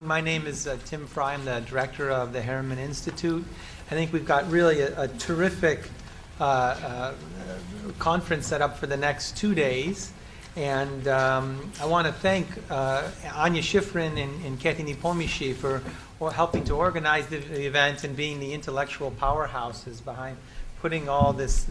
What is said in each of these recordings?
My name is Tim Frye. I'm the director of the Harriman Institute. I think we've got really a terrific conference set up for the next 2 days. And I want to thank Anya Schifrin and Kathy Nepomishi for helping to organize the event and being the intellectual powerhouses behind putting all this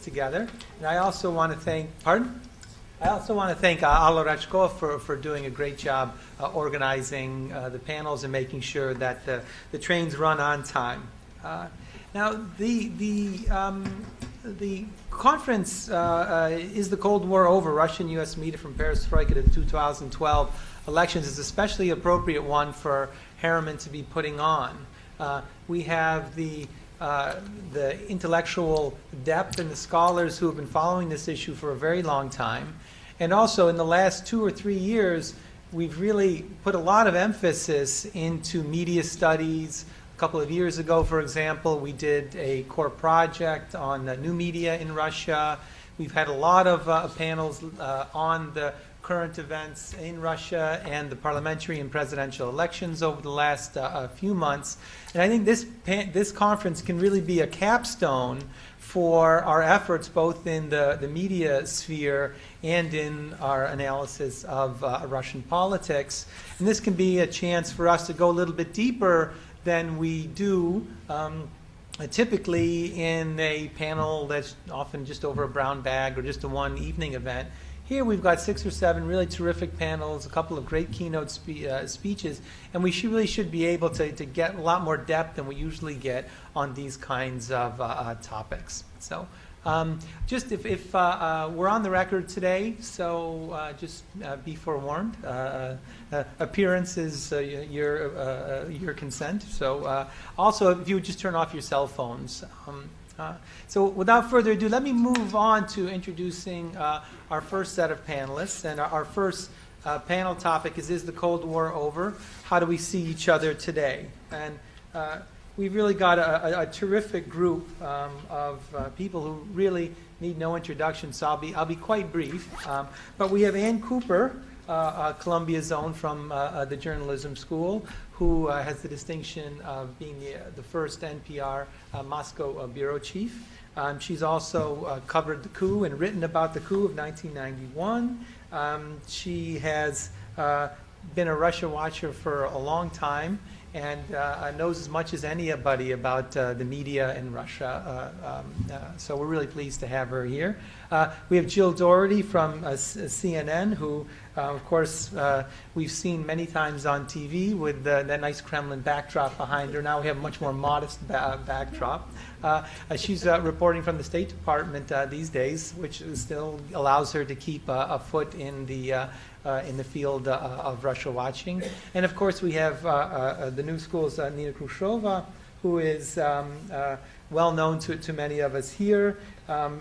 together. And I also want to thank, I also want to thank Alla Rachko for doing a great job organizing the panels and making sure that the trains run on time. Now, the conference is the Cold War over? Russian-U.S. media from perestroika to the 2012 elections is especially appropriate one for Harriman to be putting on. We have the intellectual depth and the scholars who have been following this issue for a very long time. And also, in the last 2 or 3 years, we've really put a lot of emphasis into media studies. A couple of years ago, for example, we did a core project on new media in Russia. We've had a lot of panels on the current events in Russia and the parliamentary and presidential elections over the last few months. And I think this conference can really be a capstone for our efforts both in the media sphere and in our analysis of Russian politics. And this can be a chance for us to go a little bit deeper than we do typically in a panel that's often just over a brown bag or just a one evening event. Here we've got 6 or 7 really terrific panels, a couple of great keynote speeches, and we really should be able to get a lot more depth than we usually get on these kinds of topics. So just if we're on the record today, so just be forewarned. Appearance is your consent. So also, if you would just turn off your cell phones. So without further ado, let me move on to introducing our first set of panelists. And our first panel topic is the Cold War over? How do we see each other today? And we've really got a terrific group of people who really need no introduction, so I'll be quite brief. But we have Ann Cooper, Columbia's own from the journalism school, who has the distinction of being the first NPR Moscow bureau chief. She's also covered the coup and written about the coup of 1991. She has been a Russia watcher for a long time and knows as much as anybody about the media in Russia. So we're really pleased to have her here. We have Jill Dougherty from CNN, who, of course, we've seen many times on TV with that nice Kremlin backdrop behind her. Now we have a much more modest backdrop. She's reporting from the State Department these days, which still allows her to keep a foot in the field of Russia watching. And of course, we have the New School's Nina Khrushcheva, who is well known to many of us here,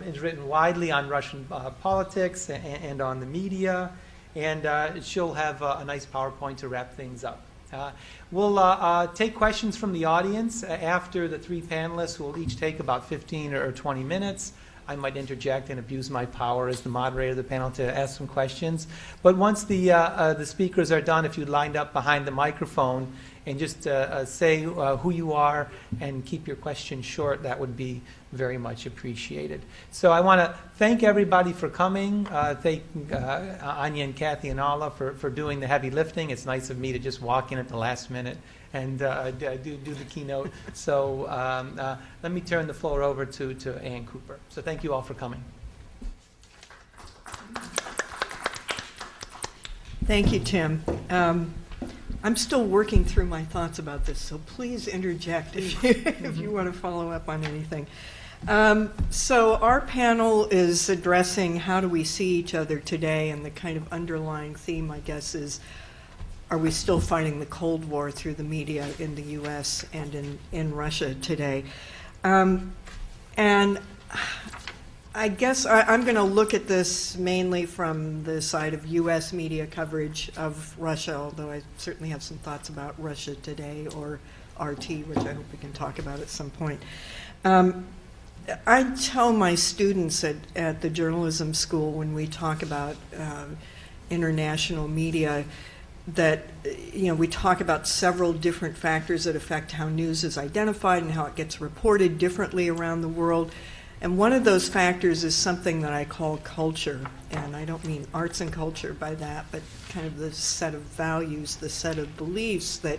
is written widely on Russian politics and on the media, and she'll have a nice PowerPoint to wrap things up. We'll take questions from the audience after the 3 panelists, who will each take about 15 or 20 minutes. I might interject and abuse my power as the moderator of the panel to ask some questions. But once the speakers are done, if you'd lined up behind the microphone and just say who you are and keep your questions short, that would be very much appreciated. So I want to thank everybody for coming. Thank Anya and Kathy and Alla for doing the heavy lifting. It's nice of me to just walk in at the last minute and do the keynote. So let me turn the floor over to Ann Cooper. So thank you all for coming. Thank you, Tim. I'm still working through my thoughts about this, so please interject if you want to follow up on anything. So our panel is addressing how do we see each other today, and the kind of underlying theme, I guess, is are we still fighting the Cold War through the media in the U.S. and in Russia today? And I guess I'm going to look at this mainly from the side of U.S. media coverage of Russia, although I certainly have some thoughts about Russia Today or RT, which I hope we can talk about at some point. I tell my students at the journalism school when we talk about international media, that, we talk about several different factors that affect how news is identified and how it gets reported differently around the world. And one of those factors is something that I call culture. And I don't mean arts and culture by that, but kind of the set of values, the set of beliefs that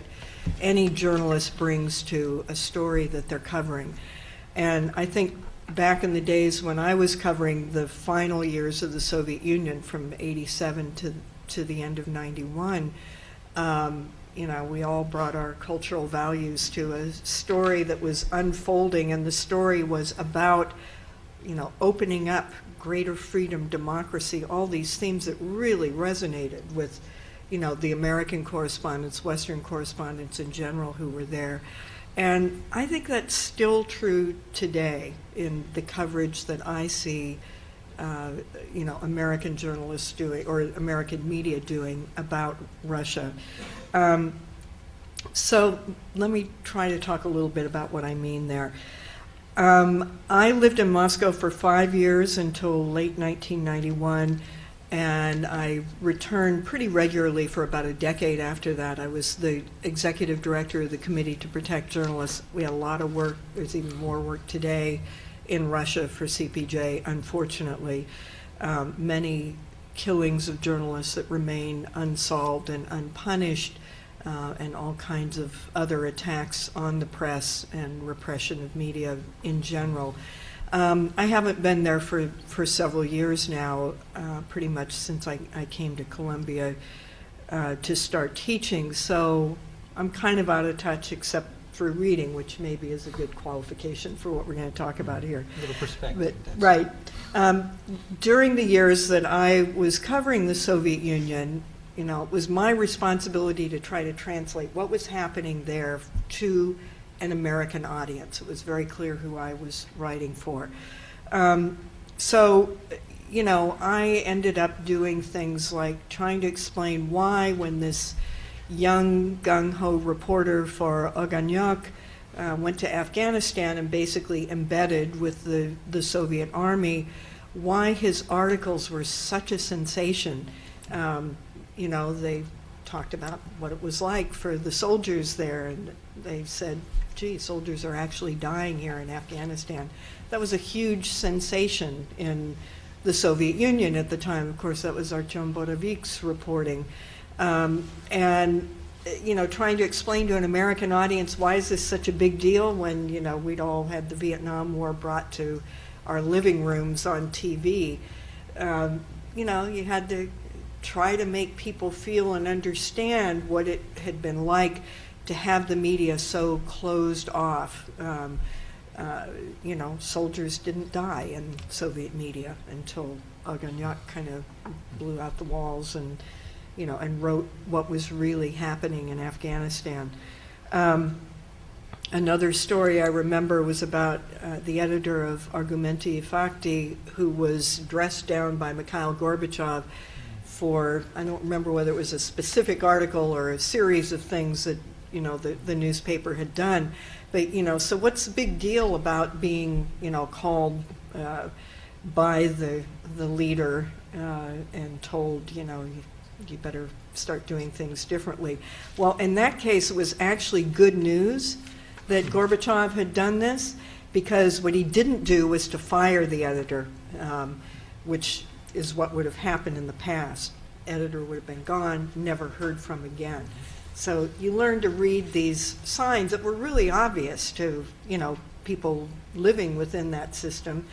any journalist brings to a story that they're covering. And I think back in the days when I was covering the final years of the Soviet Union from 87 to the end of 91, we all brought our cultural values to a story that was unfolding, and the story was about, opening up, greater freedom, democracy, all these themes that really resonated with, the American correspondents, Western correspondents in general who were there. And I think that's still true today in the coverage that I see, American journalists doing, or American media doing about Russia. So let me try to talk a little bit about what I mean there. I lived in Moscow for 5 years until late 1991, and I returned pretty regularly for about a decade after that. I was the executive director of the Committee to Protect Journalists. We had a lot of work. There's even more work today in Russia for CPJ, unfortunately. Many killings of journalists that remain unsolved and unpunished, and all kinds of other attacks on the press and repression of media in general. I haven't been there for several years now, pretty much since I came to Columbia to start teaching, so I'm kind of out of touch except for reading, which maybe is a good qualification for what we're going to talk about here. A little perspective. But, right. During the years that I was covering the Soviet Union, it was my responsibility to try to translate what was happening there to an American audience. It was very clear who I was writing for. So, I ended up doing things like trying to explain why, when this young gung-ho reporter for Oganyok went to Afghanistan and basically embedded with the Soviet army, why his articles were such a sensation. They talked about what it was like for the soldiers there, and they said, gee, soldiers are actually dying here in Afghanistan. That was a huge sensation in the Soviet Union at the time. Of course, that was Artyom Bodovik's reporting. And, trying to explain to an American audience, why is this such a big deal when, we'd all had the Vietnam War brought to our living rooms on TV. You had to try to make people feel and understand what it had been like to have the media so closed off. Soldiers didn't die in Soviet media until Oganyok kind of blew out the walls and wrote what was really happening in Afghanistan. Another story I remember was about the editor of Argumenty Fakti, who was dressed down by Mikhail Gorbachev for, I don't remember whether it was a specific article or a series of things that the newspaper had done. But, so what's the big deal about being, called by the leader and told, you better start doing things differently? Well, in that case, it was actually good news that Gorbachev had done this, because what he didn't do was to fire the editor, which is what would have happened in the past. Editor would have been gone, never heard from again. So you learn to read these signs that were really obvious to, people living within that system,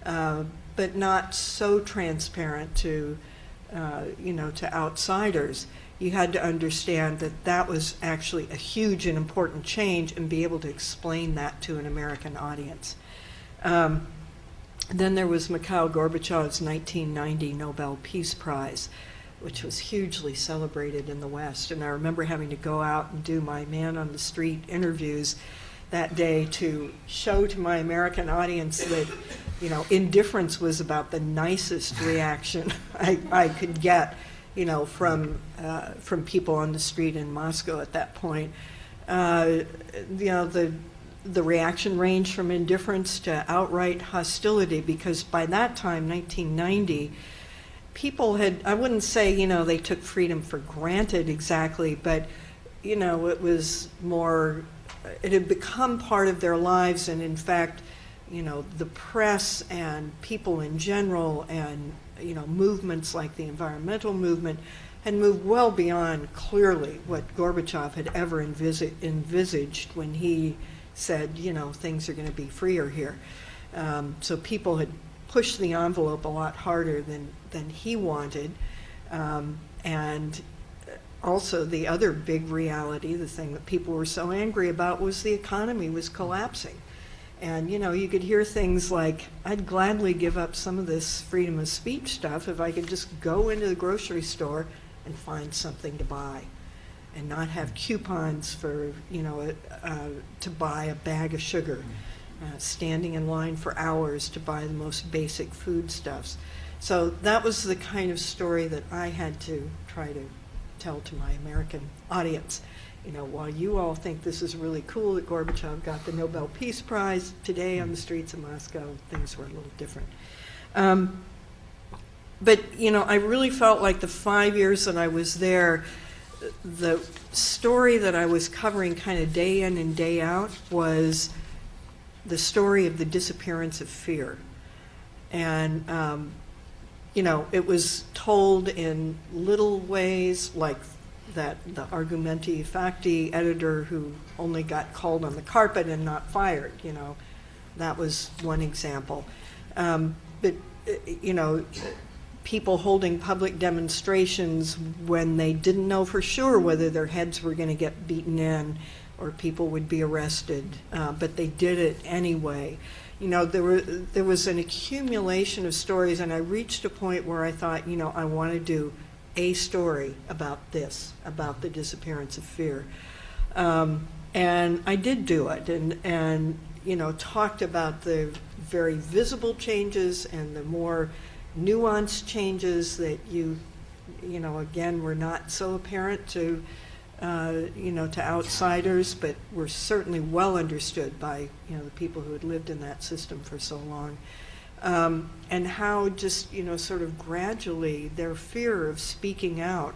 but not so transparent to, to outsiders. You had to understand that that was actually a huge and important change and be able to explain that to an American audience. Then there was Mikhail Gorbachev's 1990 Nobel Peace Prize, which was hugely celebrated in the West. And I remember having to go out and do my man-on-the-street interviews that day to show to my American audience that, indifference was about the nicest reaction I could get, from people on the street in Moscow at that point. The reaction ranged from indifference to outright hostility, because by that time, 1990, people had, I wouldn't say, they took freedom for granted exactly, but, it was more, it had become part of their lives, and in fact, the press and people in general and, movements like the environmental movement had moved well beyond clearly what Gorbachev had ever envisaged when he said, things are going to be freer here. So people had pushed the envelope a lot harder than he wanted. And also the other big reality, the thing that people were so angry about, was the economy was collapsing. And, you could hear things like, I'd gladly give up some of this freedom of speech stuff if I could just go into the grocery store and find something to buy and not have coupons for, to buy a bag of sugar, standing in line for hours to buy the most basic foodstuffs. So that was the kind of story that I had to try to tell to my American audience. While you all think this is really cool that Gorbachev got the Nobel Peace Prize, today on the streets of Moscow, things were a little different. But, I really felt like the 5 years that I was there, the story that I was covering kind of day in and day out was the story of the disappearance of fear. And, it was told in little ways, like that the Argumenti Facti editor who only got called on the carpet and not fired, that was one example. But, people holding public demonstrations when they didn't know for sure whether their heads were going to get beaten in or people would be arrested, but they did it anyway. There was an accumulation of stories, and I reached a point where I thought, I want to do a story about this, about the disappearance of fear. And I did do it, and talked about the very visible changes and the more nuanced changes that again, were not so apparent to to outsiders, but were certainly well understood by the people who had lived in that system for so long. And how just sort of gradually their fear of speaking out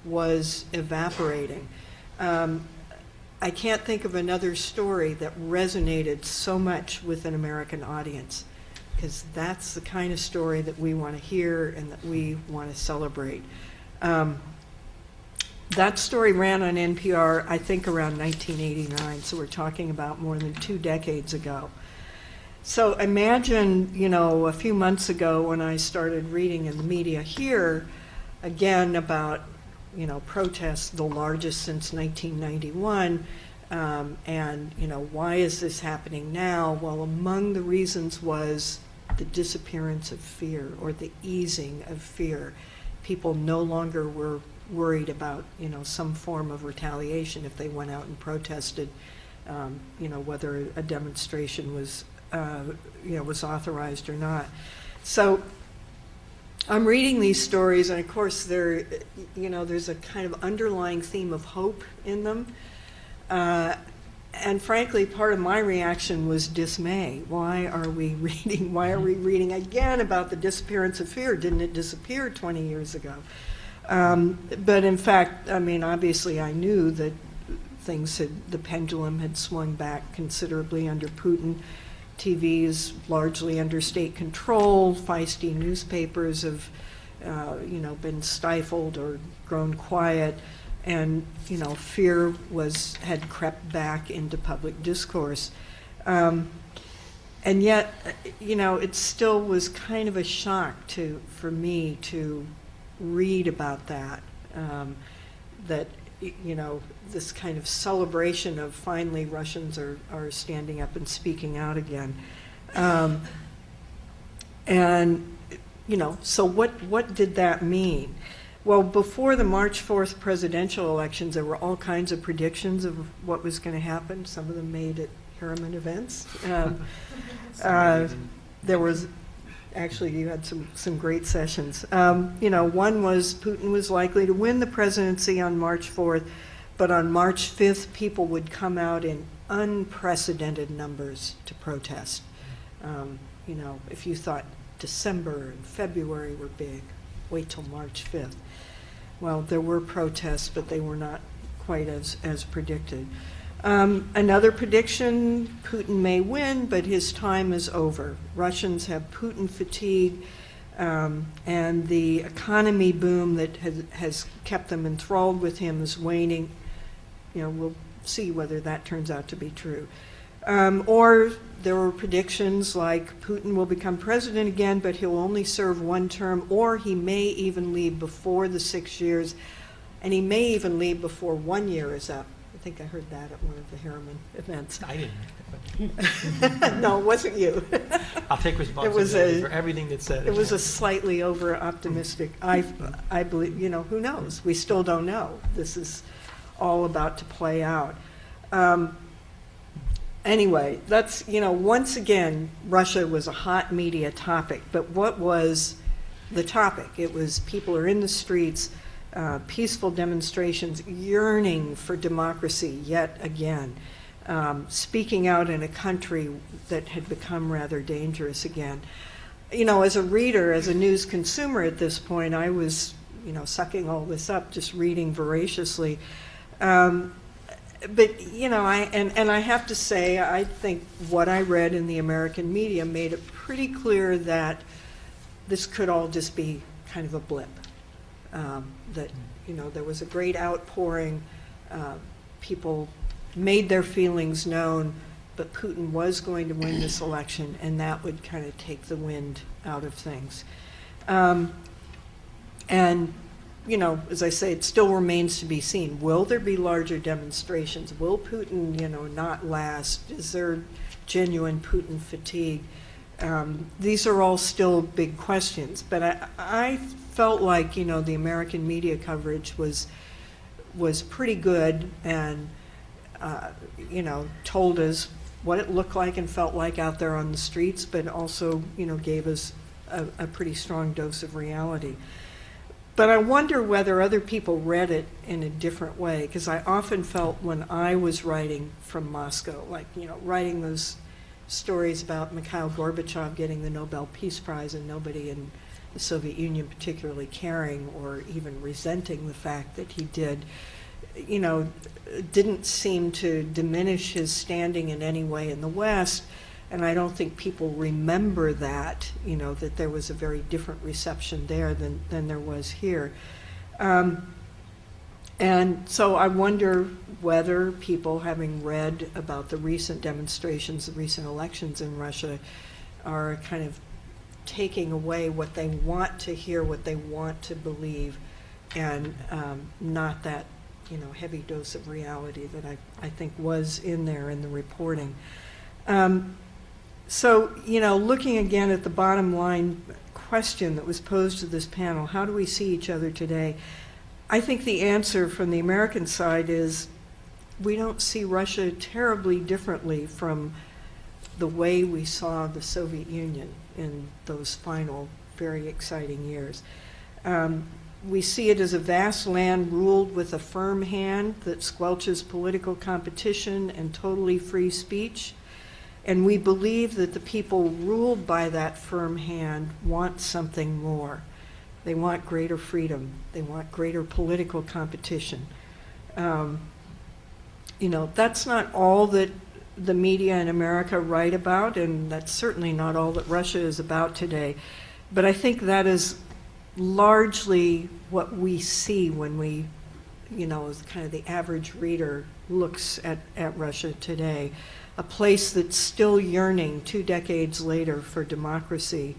was evaporating. I can't think of another story that resonated so much with an American audience, because that's the kind of story that we want to hear and that we want to celebrate. That story ran on NPR, I think, around 1989, so we're talking about more than 2 decades ago. So imagine, a few months ago when I started reading in the media here, again about, protests, the largest since 1991, and, why is this happening now? Well, among the reasons was the disappearance of fear, or the easing of fear. People no longer were worried about, some form of retaliation if they went out and protested, whether a demonstration was was authorized or not. So I'm reading these stories, and of course there's a kind of underlying theme of hope in them. And frankly, part of my reaction was dismay. Why are we reading again about the disappearance of fear? Didn't it disappear 20 years ago? But in fact, obviously I knew that the pendulum had swung back considerably under Putin. TV is largely under state control. Feisty newspapers have, been stifled or grown quiet, and fear had crept back into public discourse. And yet, it still was kind of a shock for me to read about that. That this kind of celebration of finally Russians are standing up and speaking out again. And, so what did that mean? Well, before the March 4th presidential elections, there were all kinds of predictions of what was going to happen. Some of them made at Harriman events. There was, actually, you had some great sessions. One was Putin was likely to win the presidency on March 4th, but on March 5th, people would come out in unprecedented numbers to protest. If you thought December and February were big, wait till March 5th. Well, there were protests, but they were not quite as predicted. Another prediction, Putin may win, but his time is over. Russians have Putin fatigue, and the economy boom that has kept them enthralled with him is waning. We'll see whether that turns out to be true. Or there were predictions like Putin will become president again, but he'll only serve one term, or he may even leave before the 6 years, and he may even leave before 1 year is up. I think I heard that at one of the Harriman events. I didn't. No, it wasn't you. I'll take responsibility for everything that's said. It was a slightly over-optimistic. I believe, who knows? We still don't know. This is all about to play out. Anyway, that's, once again, Russia was a hot media topic. But what was the topic? It was people are in the streets, peaceful demonstrations, yearning for democracy yet again, speaking out in a country that had become rather dangerous again. As a reader, as a news consumer at this point, I was, sucking all this up, just reading voraciously. But, I have to say, I think what I read in the American media made it pretty clear that this could all just be kind of a blip. That, there was a great outpouring, people made their feelings known, but Putin was going to win this election, and that would kind of take the wind out of things. And as I say, it still remains to be seen. Will there be larger demonstrations? Will Putin, not last? Is there genuine Putin fatigue? These are all still big questions. But I felt like, the American media coverage was pretty good and, told us what it looked like and felt like out there on the streets, but also, gave us a pretty strong dose of reality. But I wonder whether other people read it in a different way, because I often felt when I was writing from Moscow, like, writing those stories about Mikhail Gorbachev getting the Nobel Peace Prize and nobody in the Soviet Union particularly caring or even resenting the fact that he did, didn't seem to diminish his standing in any way in the West. And I don't think people remember that, that there was a very different reception there than there was here. And so I wonder whether people, having read about the recent demonstrations, the recent elections in Russia, are kind of taking away what they want to hear, what they want to believe, and not that, heavy dose of reality that I think was in there in the reporting. So, looking again at the bottom line question that was posed to this panel, how do we see each other today? I think the answer from the American side is we don't see Russia terribly differently from the way we saw the Soviet Union in those final, very exciting years. We see it as a vast land ruled with a firm hand that squelches political competition and totally free speech. And we believe that the people ruled by that firm hand want something more. They want greater freedom. They want greater political competition. That's not all that the media in America write about, and that's certainly not all that Russia is about today. But I think that is largely what we see when we, as kind of the average reader looks at Russia today. A place that's still yearning 2 decades later for democracy.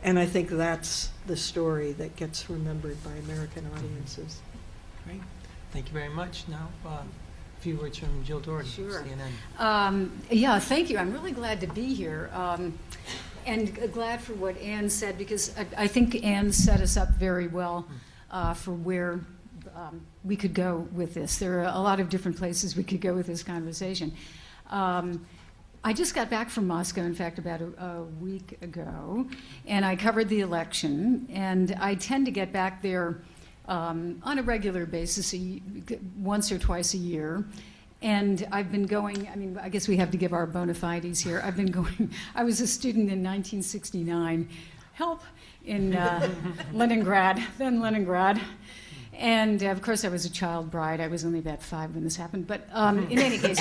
And I think that's the story that gets remembered by American audiences. Great. Thank you very much. Now, a few words from Jill Dougherty, Sure. CNN. Yeah, thank you. I'm really glad to be here. And glad for what Anne said, because I think Anne set us up very well for where we could go with this. There are a lot of different places we could go with this conversation. I just got back from Moscow, in fact, about a week ago, and I covered the election, and I tend to get back there on a regular basis, once or twice a year. And I've been going, I guess we have to give our bona fides here. I was a student in 1969, help in Leningrad, then Leningrad. And of course, I was a child bride. I was only about 5 when this happened. But in any case,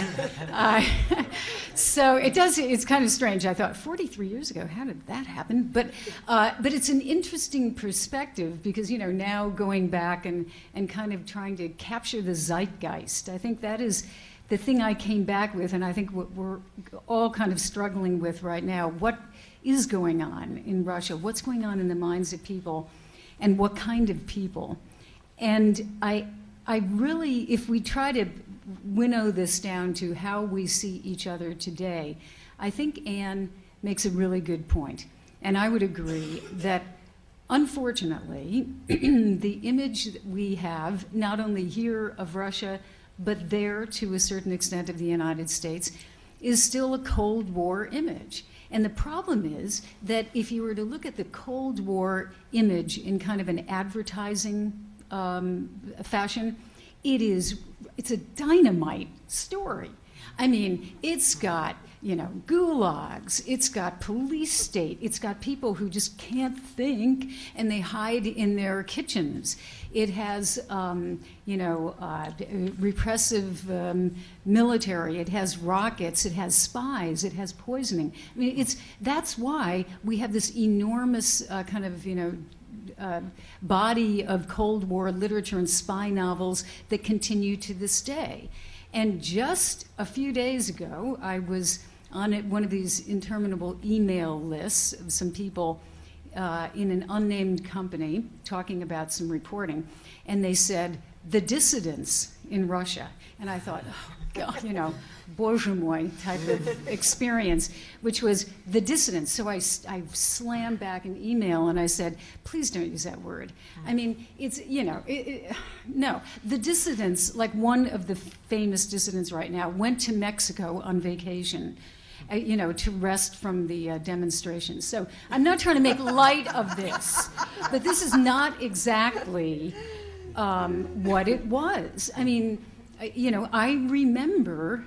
so it's kind of strange. I thought 43 years ago, how did that happen? But it's an interesting perspective because, now going back and kind of trying to capture the zeitgeist, I think that is the thing I came back with, and I think what we're all kind of struggling with right now. What is going on in Russia? What's going on in the minds of people, and what kind of people? And I really, if we try to winnow this down to how we see each other today, I think Anne makes a really good point. And I would agree that, unfortunately, the image that we have, not only here of Russia, but there to a certain extent of the United States, is still a Cold War image. And the problem is that if you were to look at the Cold War image in kind of an advertising fashion, it's a dynamite story. I mean, it's got, gulags, it's got police state, it's got people who just can't think and they hide in their kitchens. It has, repressive military, it has rockets, it has spies, it has poisoning. I mean, that's why we have this enormous kind of, body of Cold War literature and spy novels that continue to this day. And just a few days ago, I was on one of these interminable email lists of some people in an unnamed company talking about some reporting, and they said, the dissidents in Russia. And I thought, oh, God, Bozhe moi type of experience, which was the dissidents. So I slammed back an email and I said, please don't use that word. I mean, it's, no. The dissidents, like one of the famous dissidents right now, went to Mexico on vacation. To rest from the demonstrations. So I'm not trying to make light of this, but this is not exactly what it was. I mean, I remember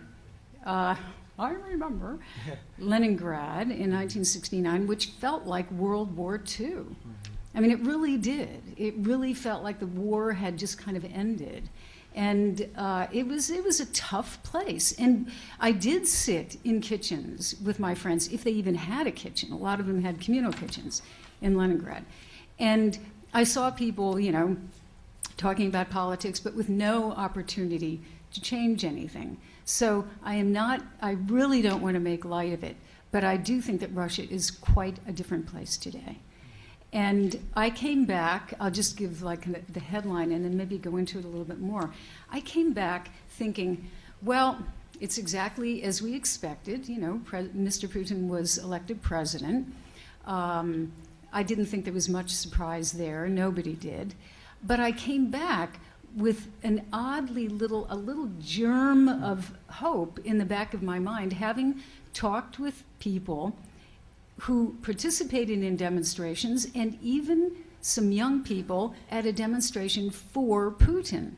Leningrad in 1969, which felt like World War II. I mean, it really did. It really felt like the war had just kind of ended. And it was a tough place. And I did sit in kitchens with my friends, if they even had a kitchen. A lot of them had communal kitchens in Leningrad. And I saw people, talking about politics, but with no opportunity to change anything. So I really don't want to make light of it, but I do think that Russia is quite a different place today. And I came back, I'll just give the headline and then maybe go into it a little bit more. I came back thinking, well, it's exactly as we expected. Mr. Putin was elected president. I didn't think there was much surprise there. Nobody did. But I came back with an oddly a little germ of hope in the back of my mind, having talked with people who participated in demonstrations, and even some young people at a demonstration for Putin.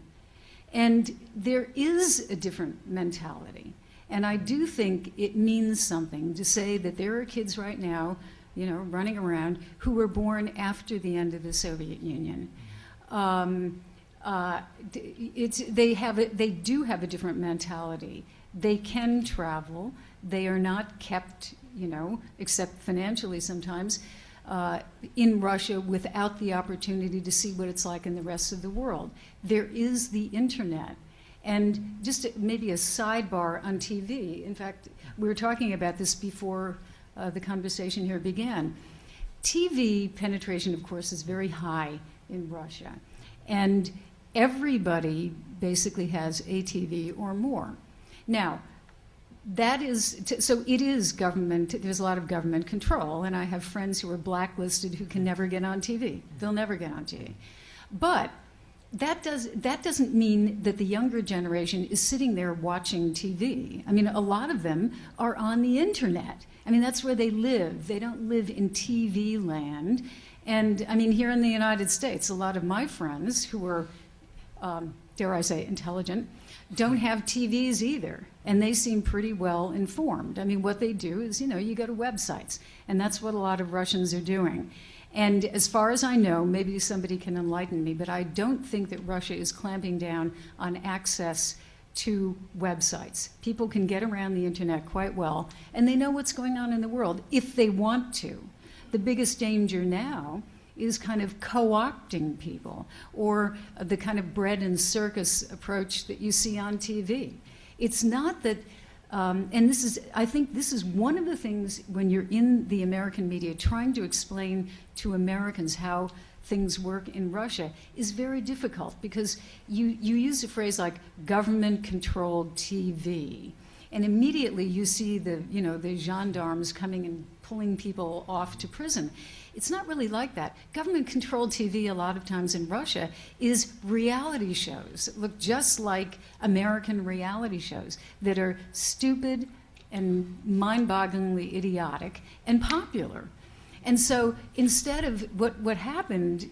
And there is a different mentality. And I do think it means something to say that there are kids right now, running around who were born after the end of the Soviet Union. They do have a different mentality. They can travel. They are not kept, except financially sometimes, in Russia without the opportunity to see what it's like in the rest of the world. There is the internet. And just maybe a sidebar on TV. In fact, we were talking about this before the conversation here began. TV penetration, of course, is very high in Russia. And everybody basically has a TV or more. Now, so it is government, there's a lot of government control, and I have friends who are blacklisted who can never get on TV. They'll never get on TV. But that doesn't mean that the younger generation is sitting there watching TV. I mean, a lot of them are on the internet. I mean, that's where they live. They don't live in TV land. And I mean, here in the United States, a lot of my friends who are, dare I say, intelligent, don't have TVs either. And they seem pretty well informed. I mean, what they do is, you go to websites. And that's what a lot of Russians are doing. And as far as I know, maybe somebody can enlighten me, but I don't think that Russia is clamping down on access to websites. People can get around the internet quite well, and they know what's going on in the world if they want to. The biggest danger now is kind of co-opting people, or the kind of bread and circus approach that you see on TV. It's not that, and this is, I think this is one of the things when you're in the American media trying to explain to Americans how things work in Russia is very difficult, because you use a phrase like government-controlled TV, and immediately you see the gendarmes coming and pulling people off to prison. It's not really like that. Government-controlled TV a lot of times in Russia is reality shows that look just like American reality shows that are stupid and mind-bogglingly idiotic and popular. And so instead of what happened,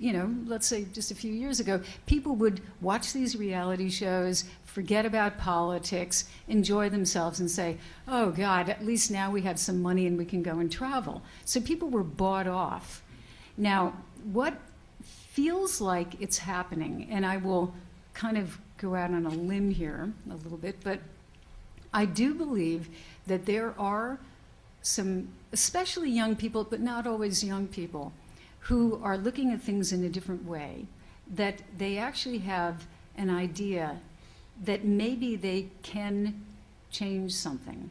let's say just a few years ago, people would watch these reality shows, forget about politics, enjoy themselves, and say, oh God, at least now we have some money and we can go and travel. So people were bought off. Now, what feels like it's happening, and I will kind of go out on a limb here a little bit, but I do believe that there are some, especially young people, but not always young people, who are looking at things in a different way, that they actually have an idea that maybe they can change something.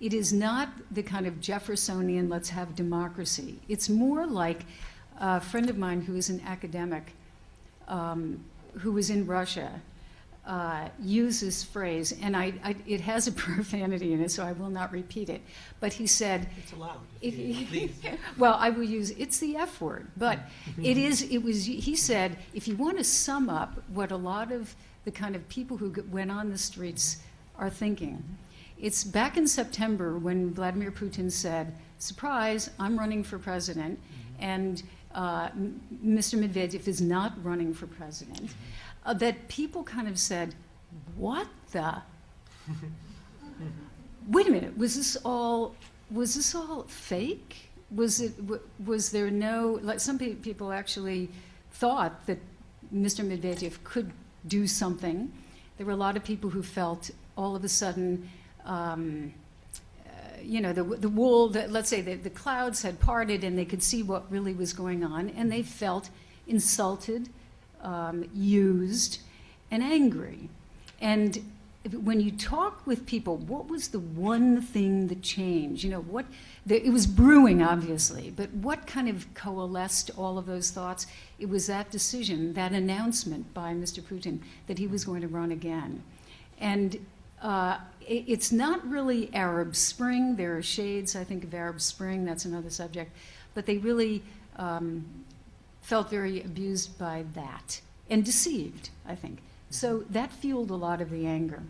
It is not the kind of Jeffersonian, let's have democracy. It's more like a friend of mine who is an academic who was in Russia used this phrase, and it has a profanity in it, so I will not repeat it. But he said, It's allowed. Please. well, I will use, it's the F word, but he said, if you want to sum up what a lot of the kind of people who went on the streets are thinking, it's back in September when Vladimir Putin said, surprise, I'm running for president, and Mr. Medvedev is not running for president, that people kind of said, what the? Wait a minute, was this all fake? Was there no, like some people actually thought that Mr. Medvedev could do something. There were a lot of people who felt all of a sudden, the wool, let's say the clouds had parted and they could see what really was going on, and they felt insulted, used, and angry. And when you talk with people, what was the one thing that changed? It was brewing, obviously, but what kind of coalesced all of those thoughts? It was that decision, that announcement by Mr. Putin that he was going to run again. And it's not really Arab Spring. There are shades, I think, of Arab Spring. That's another subject. But they really felt very abused by that and deceived, I think. So that fueled a lot of the anger.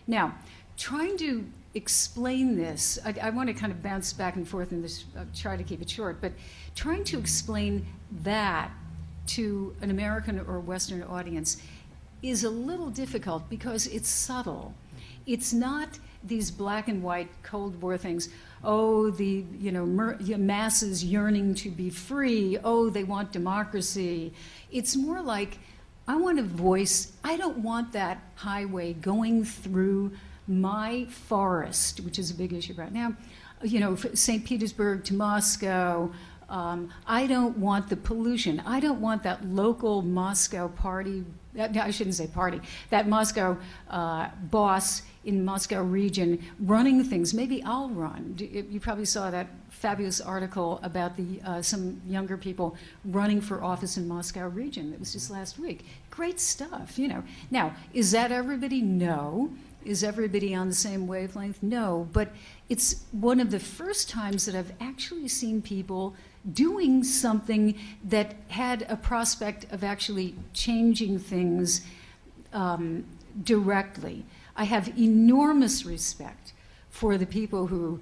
Now, trying to explain this, I want to kind of bounce back and forth and this, try to keep it short, but trying to explain that to an American or Western audience is a little difficult because it's subtle. It's not these black and white Cold War things. Oh, the masses yearning to be free. Oh, they want democracy. It's more like, I want a voice. I don't want that highway going through my forest, which is a big issue right now, St. Petersburg to Moscow. I don't want the pollution. I don't want that local Moscow party, I shouldn't say party, that Moscow boss in Moscow region running things. Maybe I'll run. You probably saw that fabulous article about some younger people running for office in Moscow region. It was just last week. Great stuff, Now, is that everybody? No. Is everybody on the same wavelength? No. But it's one of the first times that I've actually seen people doing something that had a prospect of actually changing things directly. I have enormous respect for the people who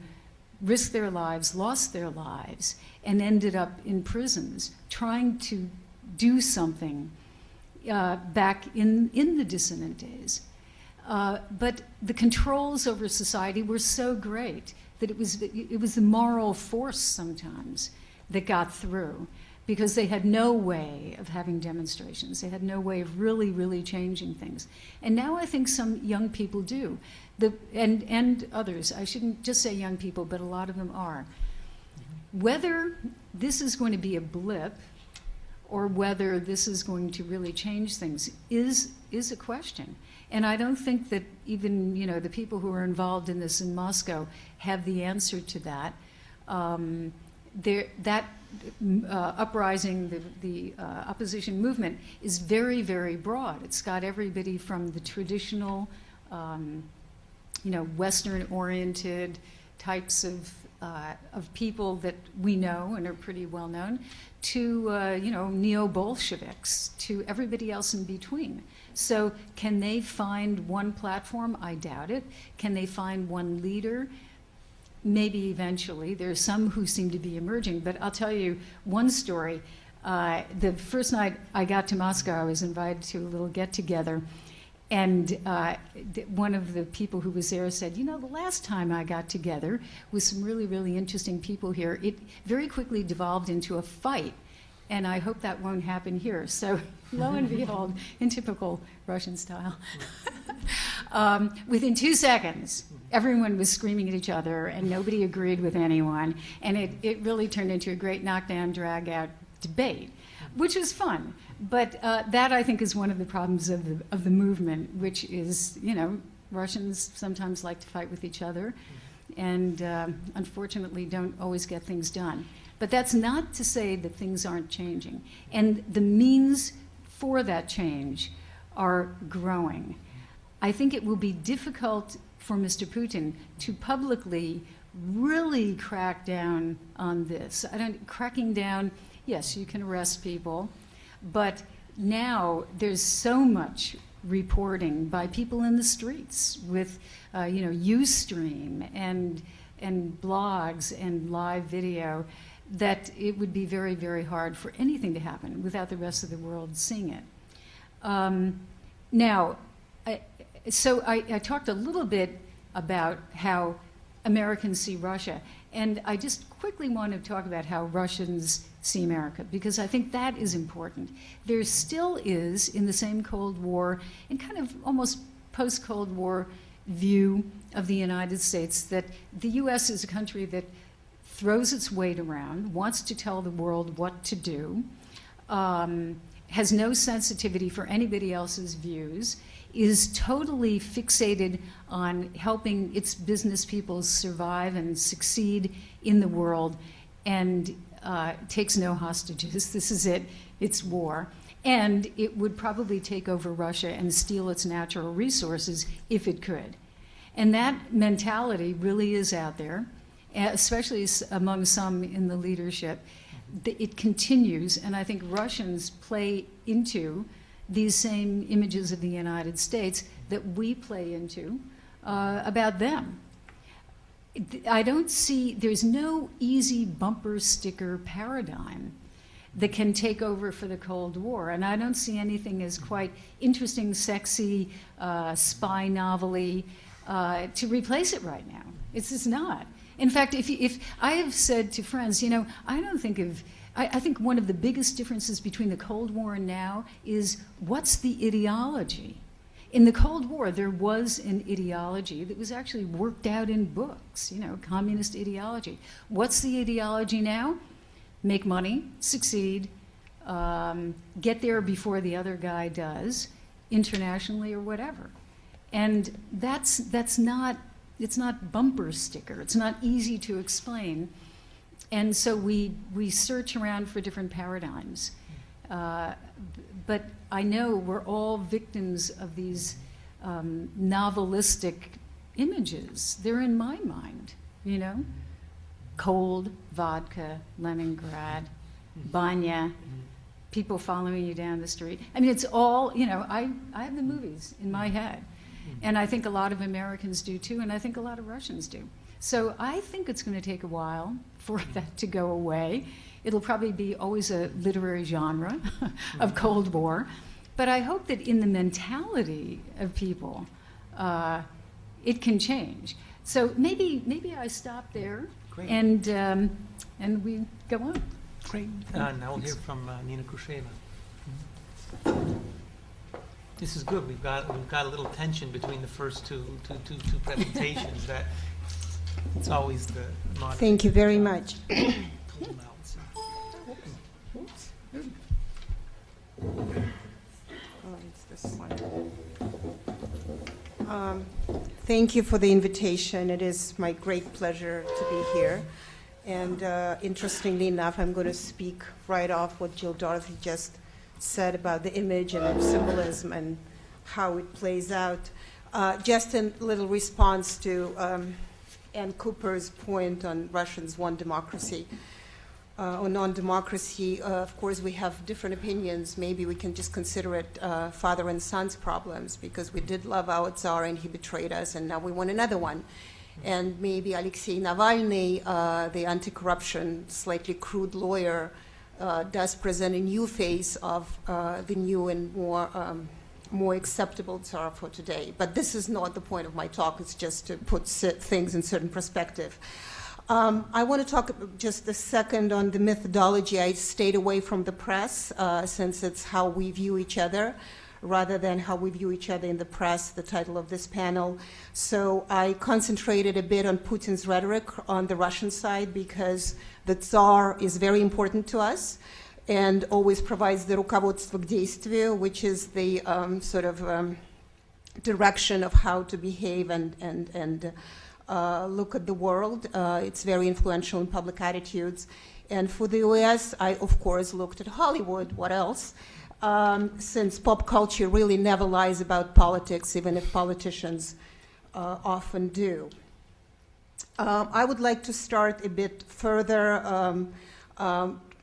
risked their lives, lost their lives, and ended up in prisons trying to do something back in the dissident days. But the controls over society were so great that it was the moral force sometimes that got through. because they had no way of having demonstrations. They had no way of really, really changing things. And now I think some young people do, and others. I shouldn't just say young people, but a lot of them are. Whether this is going to be a blip or whether this is going to really change things is a question. And I don't think that even the people who are involved in this in Moscow have the answer to that. That uprising, the opposition movement, is very, very broad. It's got everybody from the traditional, Western-oriented types of people that we know and are pretty well known, to neo-Bolsheviks, to everybody else in between. So can they find one platform? I doubt it. Can they find one leader? Maybe eventually. There's some who seem to be emerging, but I'll tell you one story. The first night I got to Moscow, I was invited to a little get-together, and one of the people who was there said, the last time I got together with some really, really interesting people here, it very quickly devolved into a fight, and I hope that won't happen here. So lo and behold, in typical Russian style, within 2 seconds, everyone was screaming at each other, and nobody agreed with anyone, and it really turned into a great knockdown, drag-out debate, which was fun. But that, I think, is one of the problems of the movement, which is, Russians sometimes like to fight with each other, and unfortunately don't always get things done. But that's not to say that things aren't changing. And the means for that change are growing. I think it will be difficult for Mr. Putin to publicly really crack down on this. Cracking down, yes, you can arrest people, but now there's so much reporting by people in the streets with, Ustream and blogs and live video, that it would be very, very hard for anything to happen without the rest of the world seeing it. Now, so I talked a little bit about how Americans see Russia, and I just quickly want to talk about how Russians see America, because I think that is important. There still is, in the same Cold War, and kind of almost post-Cold War view of the United States, that the U.S. is a country that throws its weight around, wants to tell the world what to do, has no sensitivity for anybody else's views, is totally fixated on helping its business people survive and succeed in the world, and takes no hostages. This is it. It's war. And it would probably take over Russia and steal its natural resources if it could. And that mentality really is out there, especially among some in the leadership. It continues, and I think Russians play into these same images of the United States that we play into about them. I don't see, there's no easy bumper sticker paradigm that can take over for the Cold War, and I don't see anything as quite interesting, sexy, spy novel-y to replace it right now. It's just not. In fact, if I have said to friends, I don't think of, I think one of the biggest differences between the Cold War and now is what's the ideology? In the Cold War, there was an ideology that was actually worked out in books, communist ideology. What's the ideology now? Make money, succeed, get there before the other guy does, internationally or whatever. And that's not, it's not bumper sticker. It's not easy to explain. And so we search around for different paradigms. But I know we're all victims of these novelistic images. They're in my mind, Cold, vodka, Leningrad, Banya, people following you down the street. I mean, it's all, I have the movies in my head. And I think a lot of Americans do too, and I think a lot of Russians do. So I think it's going to take a while for that to go away. It'll probably be always a literary genre of Cold War. But I hope that in the mentality of people, it can change. So maybe I stop there. Great. And we go on. Great. Now we'll hear from Nina Khrushcheva. This is good. We've got a little tension between the first two presentations. That it's always the moderator. Thank you very much. Thank you for the invitation. It is my great pleasure to be here. And interestingly enough, I'm going to speak right off what Jill Dougherty just said about the image and symbolism and how it plays out. Just a little response to Ann Cooper's point on Russians want democracy or non-democracy. Of course, we have different opinions. Maybe we can just consider it father and son's problems, because we did love our Tsar and he betrayed us, and now we want another one. And maybe Alexei Navalny, the anti-corruption, slightly crude lawyer, does present a new face of the new and more acceptable Tsar for today. But this is not the point of my talk. It's just to put things in certain perspective. I want to talk just a second on the methodology. I stayed away from the press since it's how we view each other rather than how we view each other in the press, the title of this panel. So I concentrated a bit on Putin's rhetoric on the Russian side, because the Tsar is very important to us and always provides the руководство к действию, which is the direction of how to behave and look at the world. It's very influential in public attitudes. And for the US, I, of course, looked at Hollywood. What else? Since pop culture really never lies about politics, even if politicians often do. I would like to start a bit further,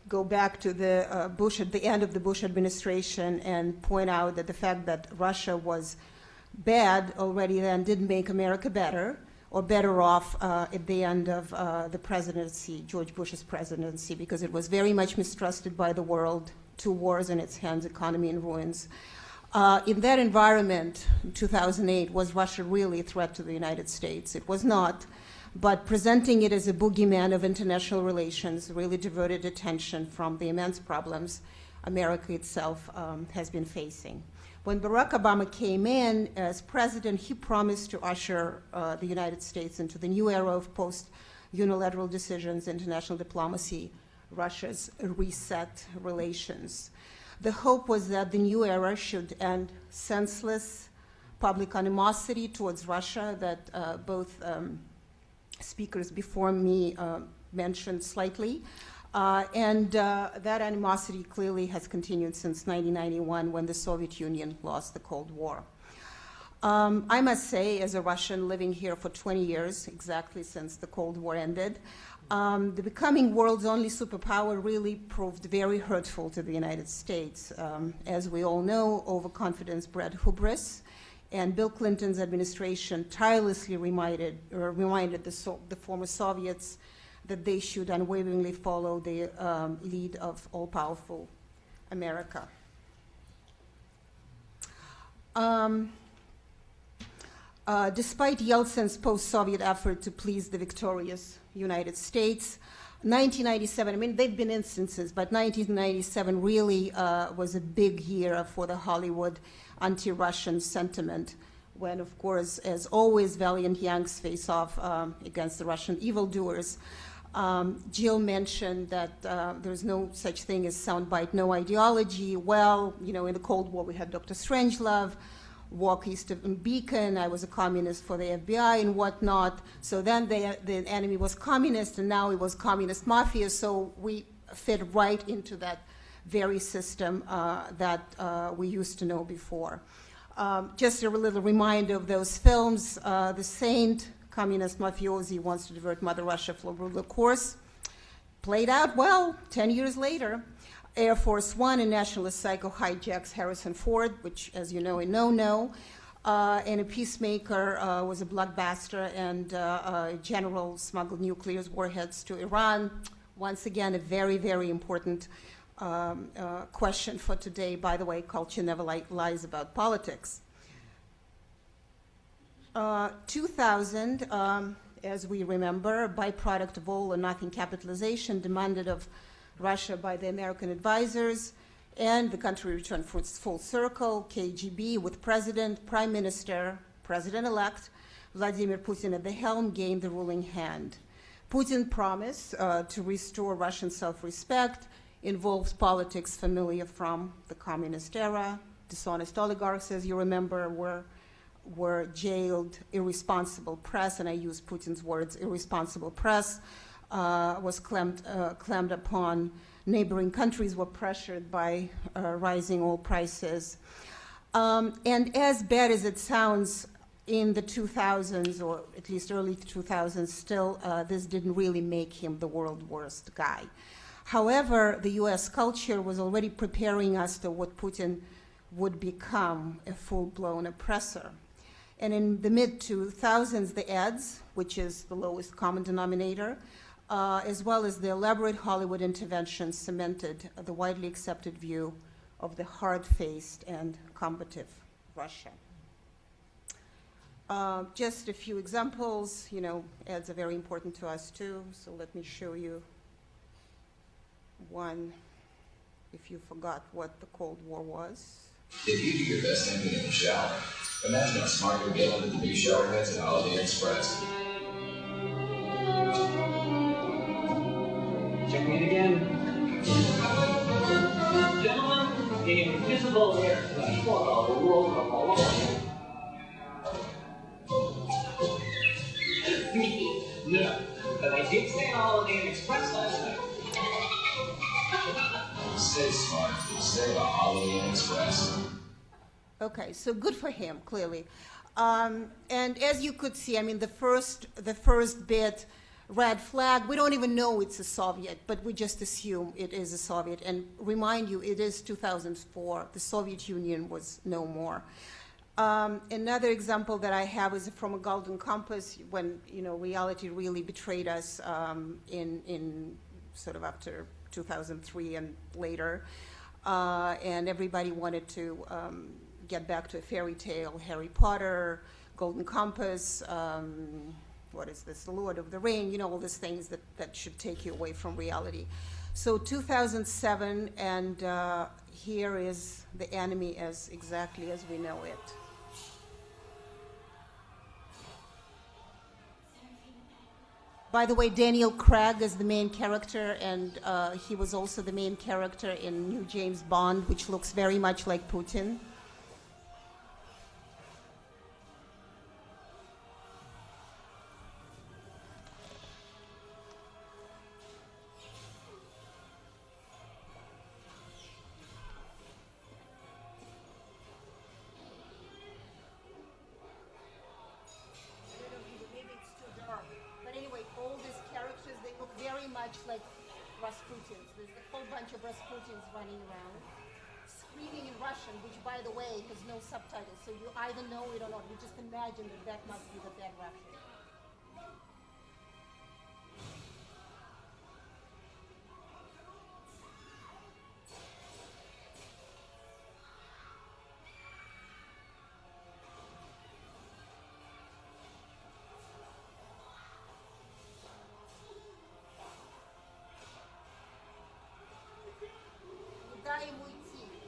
go back to the Bush, at the end of the Bush administration, and point out that the fact that Russia was bad already then didn't make America better, or better off at the end of the presidency, George Bush's presidency, because it was very much mistrusted by the world, 2 wars in its hands, economy in ruins. In that environment, in 2008, was Russia really a threat to the United States? It was not, but presenting it as a boogeyman of international relations really diverted attention from the immense problems America itself has been facing. When Barack Obama came in as president, he promised to usher the United States into the new era of post-unilateral decisions, international diplomacy, Russia's reset relations. The hope was that the new era should end senseless public animosity towards Russia that both speakers before me mentioned slightly. And that animosity clearly has continued since 1991, when the Soviet Union lost the Cold War. I must say, as a Russian living here for 20 years, exactly since the Cold War ended, the becoming world's only superpower really proved very hurtful to the United States. As we all know, overconfidence bred hubris, and Bill Clinton's administration tirelessly reminded the former Soviets that they should unwaveringly follow the lead of all-powerful America. Despite Yeltsin's post-Soviet effort to please the victorious United States, 1997, I mean, they've been instances, but 1997 really was a big year for the Hollywood anti-Russian sentiment, when, of course, as always, valiant Yanks face off against the Russian evildoers. Jill mentioned that there's no such thing as soundbite, no ideology. Well, you know, in the Cold War, we had Dr. Strangelove, walk east of Beacon. I was a communist for the FBI and whatnot. So then the enemy was communist, and now it was communist mafia. So we fit right into that very system that we used to know before. Just a little reminder of those films. The Saint, communist mafiosi, wants to divert Mother Russia from the course. Played out well 10 years later. Air Force One, a nationalist psycho, hijacks Harrison Ford, which, as you know, a no-no. And a peacemaker was a blockbuster, and a general smuggled nuclear warheads to Iran. Once again, a very, very important question for today. By the way, culture never lies about politics. 2000, as we remember, a byproduct of all or nothing capitalization demanded of Russia by the American advisors, and the country returned full circle, KGB with President, Prime Minister, President-elect Vladimir Putin at the helm gained the ruling hand. Putin promised to restore Russian self-respect, involves politics familiar from the communist era. Dishonest oligarchs, as you remember, were jailed. Irresponsible press, and I use Putin's words, irresponsible press, was clamped upon. Neighboring countries were pressured by rising oil prices. And as bad as it sounds, in the 2000s, or at least early 2000s, still, this didn't really make him the world's worst guy. However, the US culture was already preparing us to what Putin would become, a full-blown oppressor. And in the mid-2000s, the ads, which is the lowest common denominator, as well as the elaborate Hollywood interventions, cemented the widely accepted view of the hard-faced and combative Russia. Just a few examples. You know, ads are very important to us too, so let me show you one, if you forgot what the Cold War was. If you do your best thinking in the shower, imagine how smart you'll get with the new shower heads at Holiday Inn Express. Check me in again. Gentlemen, the invisible air flash for the world of all. No, but I did stay at Holiday Inn Express last night. Stay smart. Stay at Holiday Inn Express. Okay, so good for him, clearly. And as you could see, I mean, the first bit, red flag, we don't even know it's a Soviet, but we just assume it is a Soviet. And remind you, it is 2004. The Soviet Union was no more. Another example that I have is from a Golden Compass, when, you know, reality really betrayed us in sort of after 2003 and later. And everybody wanted to get back to a fairy tale, Harry Potter, Golden Compass, what is this, The Lord of the Ring, you know, all these things that should take you away from reality. So 2007, and here is the enemy as exactly as we know it. By the way, Daniel Craig is the main character, and he was also the main character in new James Bond, which looks very much like Putin. Like Rasputins. There's a whole bunch of Rasputins running around, screaming in Russian, which, by the way, has no subtitles, so you either know it or not. You just imagine that must be the dead Russian.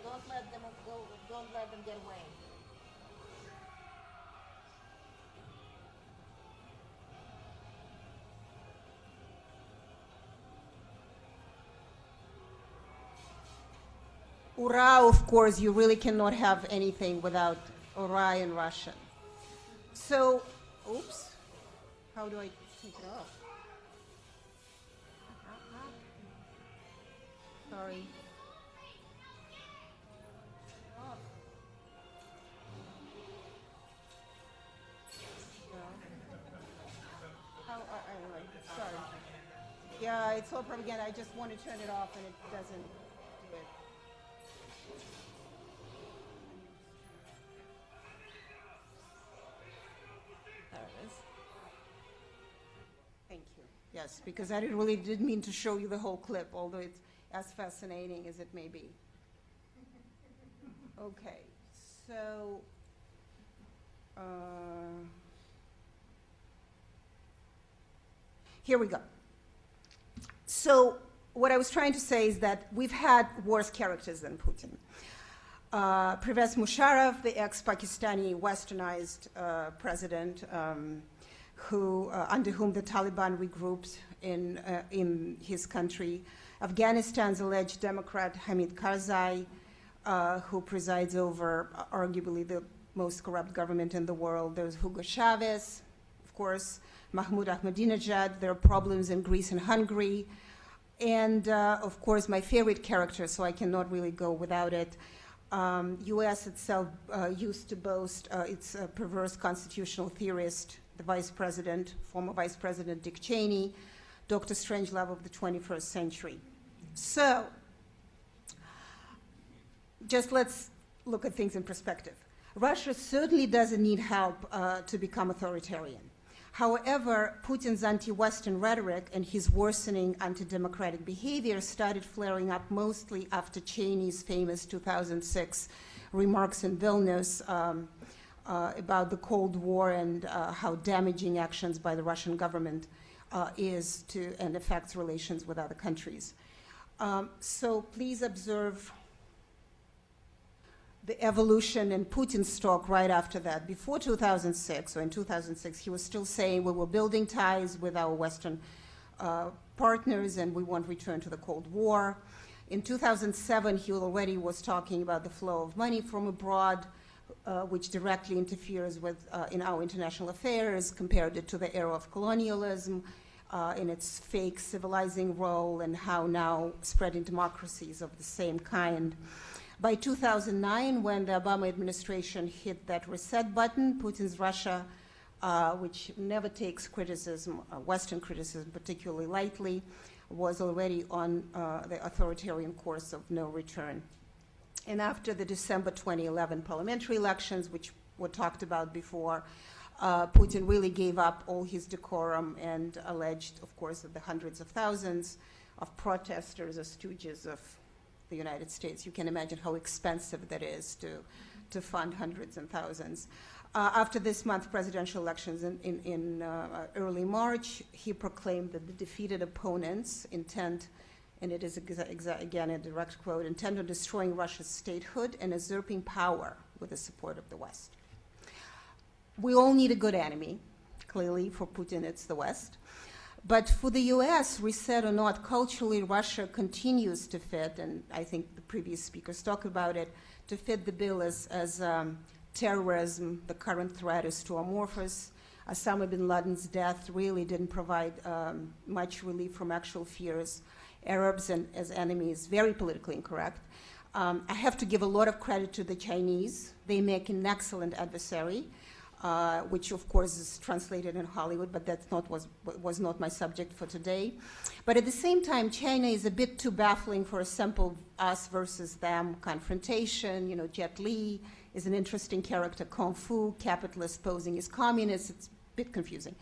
Don't let them go. Don't let them get away. Ura, of course, you really cannot have anything without Ura in Russian. So, oops, how do I take it off? Sorry. Anyway, sorry. Yeah, it's all propaganda. I just want to turn it off and it doesn't do it. There it is. Thank you. Yes, because I didn't mean to show you the whole clip, although it's as fascinating as it may be. Okay, so here we go. So what I was trying to say is that we've had worse characters than Putin. Pervez Musharraf, the ex-Pakistani westernized president, under whom the Taliban regrouped in his country. Afghanistan's alleged Democrat Hamid Karzai, who presides over arguably the most corrupt government in the world. There's Hugo Chavez, of course, Mahmoud Ahmadinejad. There are problems in Greece and Hungary. And, of course, my favorite character, so I cannot really go without it. U.S. itself used to boast its perverse constitutional theorist, the former Vice President Dick Cheney, Dr. Strangelove of the 21st century. So, just let's look at things in perspective. Russia certainly doesn't need help to become authoritarian. However, Putin's anti-Western rhetoric and his worsening anti-democratic behavior started flaring up mostly after Cheney's famous 2006 remarks in Vilnius about the Cold War and how damaging actions by the Russian government is to and affects relations with other countries. So please observe the evolution in Putin's talk right after that. Before 2006, or in 2006, he was still saying we were building ties with our Western partners and we won't return to the Cold War. In 2007, he already was talking about the flow of money from abroad, which directly interferes with in our international affairs, compared it to the era of colonialism in its fake civilizing role and how now spreading democracies of the same kind. By 2009, when the Obama administration hit that reset button, Putin's Russia, which never takes criticism, Western criticism particularly lightly, was already on the authoritarian course of no return. And after the December 2011 parliamentary elections, which were talked about before, Putin really gave up all his decorum and alleged, of course, that the hundreds of thousands of protesters are stooges of the United States. You can imagine how expensive that is to fund hundreds and thousands. After this month's presidential elections in early March, he proclaimed that the defeated opponents intend, and it is again a direct quote, intend on destroying Russia's statehood and usurping power with the support of the West. We all need a good enemy. Clearly, for Putin, it's the West. But for the U.S., reset or not, culturally, Russia continues to fit, and I think the previous speakers talked about it, to fit the bill as terrorism. The current threat is too amorphous. Osama bin Laden's death really didn't provide much relief from actual fears. Arabs as enemies, very politically incorrect. I have to give a lot of credit to the Chinese. They make an excellent adversary. Which of course is translated in Hollywood, but that was not my subject for today. But at the same time, China is a bit too baffling for a simple us versus them confrontation. You know, Jet Li is an interesting character, Kung Fu, capitalist posing as communist. It's a bit confusing.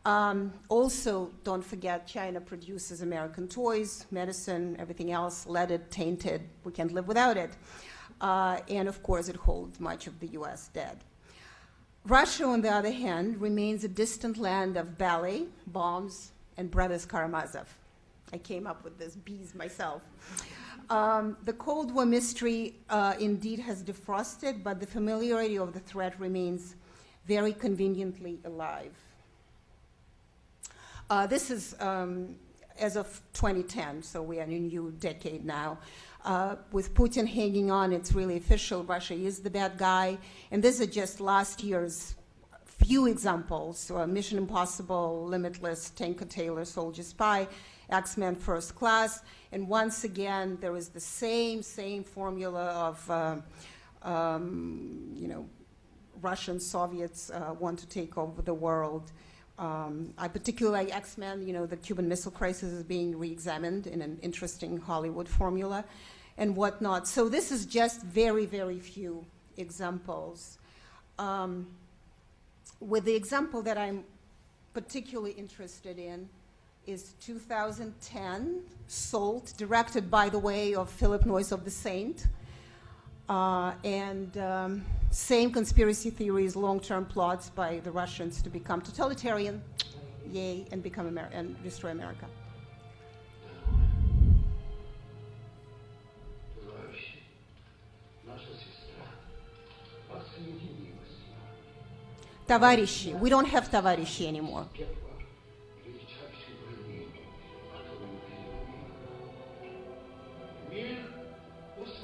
Also, don't forget, China produces American toys, medicine, everything else, leaded, tainted. We can't live without it. And of course, it holds much of the US dead. Russia, on the other hand, remains a distant land of ballet, bombs, and Brothers Karamazov. I came up with this bees myself. The Cold War mystery indeed has defrosted, but the familiarity of the threat remains very conveniently alive. This is as of 2010, so we are in a new decade now. With Putin hanging on, it's really official. Russia is the bad guy. And these are just last year's few examples. Mission Impossible, Limitless, Tanker Tailor, Soldier Spy, X-Men First Class. And once again, there is the same formula of, Russian Soviets want to take over the world. I particularly like X-Men. The Cuban Missile Crisis is being re-examined in an interesting Hollywood formula and whatnot. So this is just very, very few examples. With the example that I'm particularly interested in is 2010, Salt, directed, by the way, of Philip Noyce of the Saint. Same conspiracy theories, long-term plots by the Russians to become totalitarian, yay, and become and destroy America. Товарищи. We don't have товарищи anymore.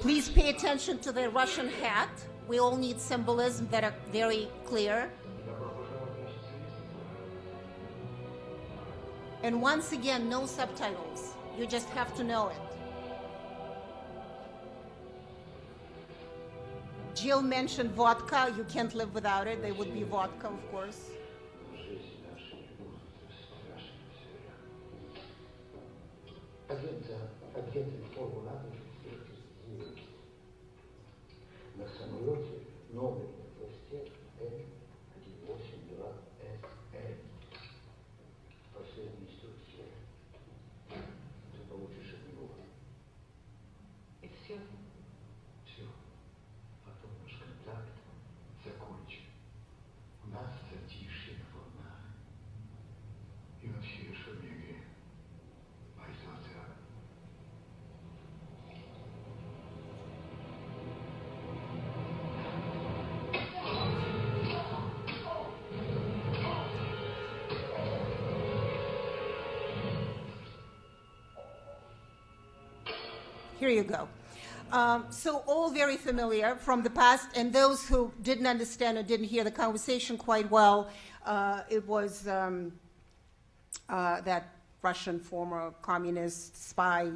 Please pay attention to the Russian hat. We all need symbolism that are very clear. And once again, no subtitles. You just have to know it. Jill mentioned vodka. You can't live without it. There would be vodka, of course. На самолете номер на хвосте N182SL. Последняя инструкция. Ты получишь от него. И все? Все. Потом наш контакт закончен. У нас затишье на волнах. И вообще, что мне пойдет. Here you go. So all very familiar from the past, and those who didn't understand or didn't hear the conversation quite well, it was that Russian former communist spy,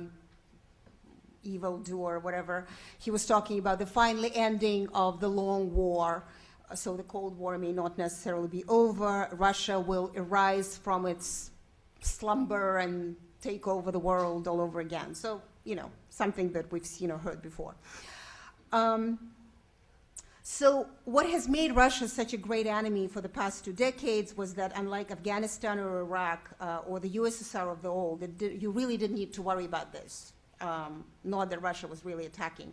evildoer, whatever. He was talking about the final ending of the long war. So the Cold War may not necessarily be over. Russia will arise from its slumber and take over the world all over again. So, you know, something that we've seen or heard before. So what has made Russia such a great enemy for the past 2 decades was that unlike Afghanistan or Iraq or the USSR of the old, you really didn't need to worry about this, not that Russia was really attacking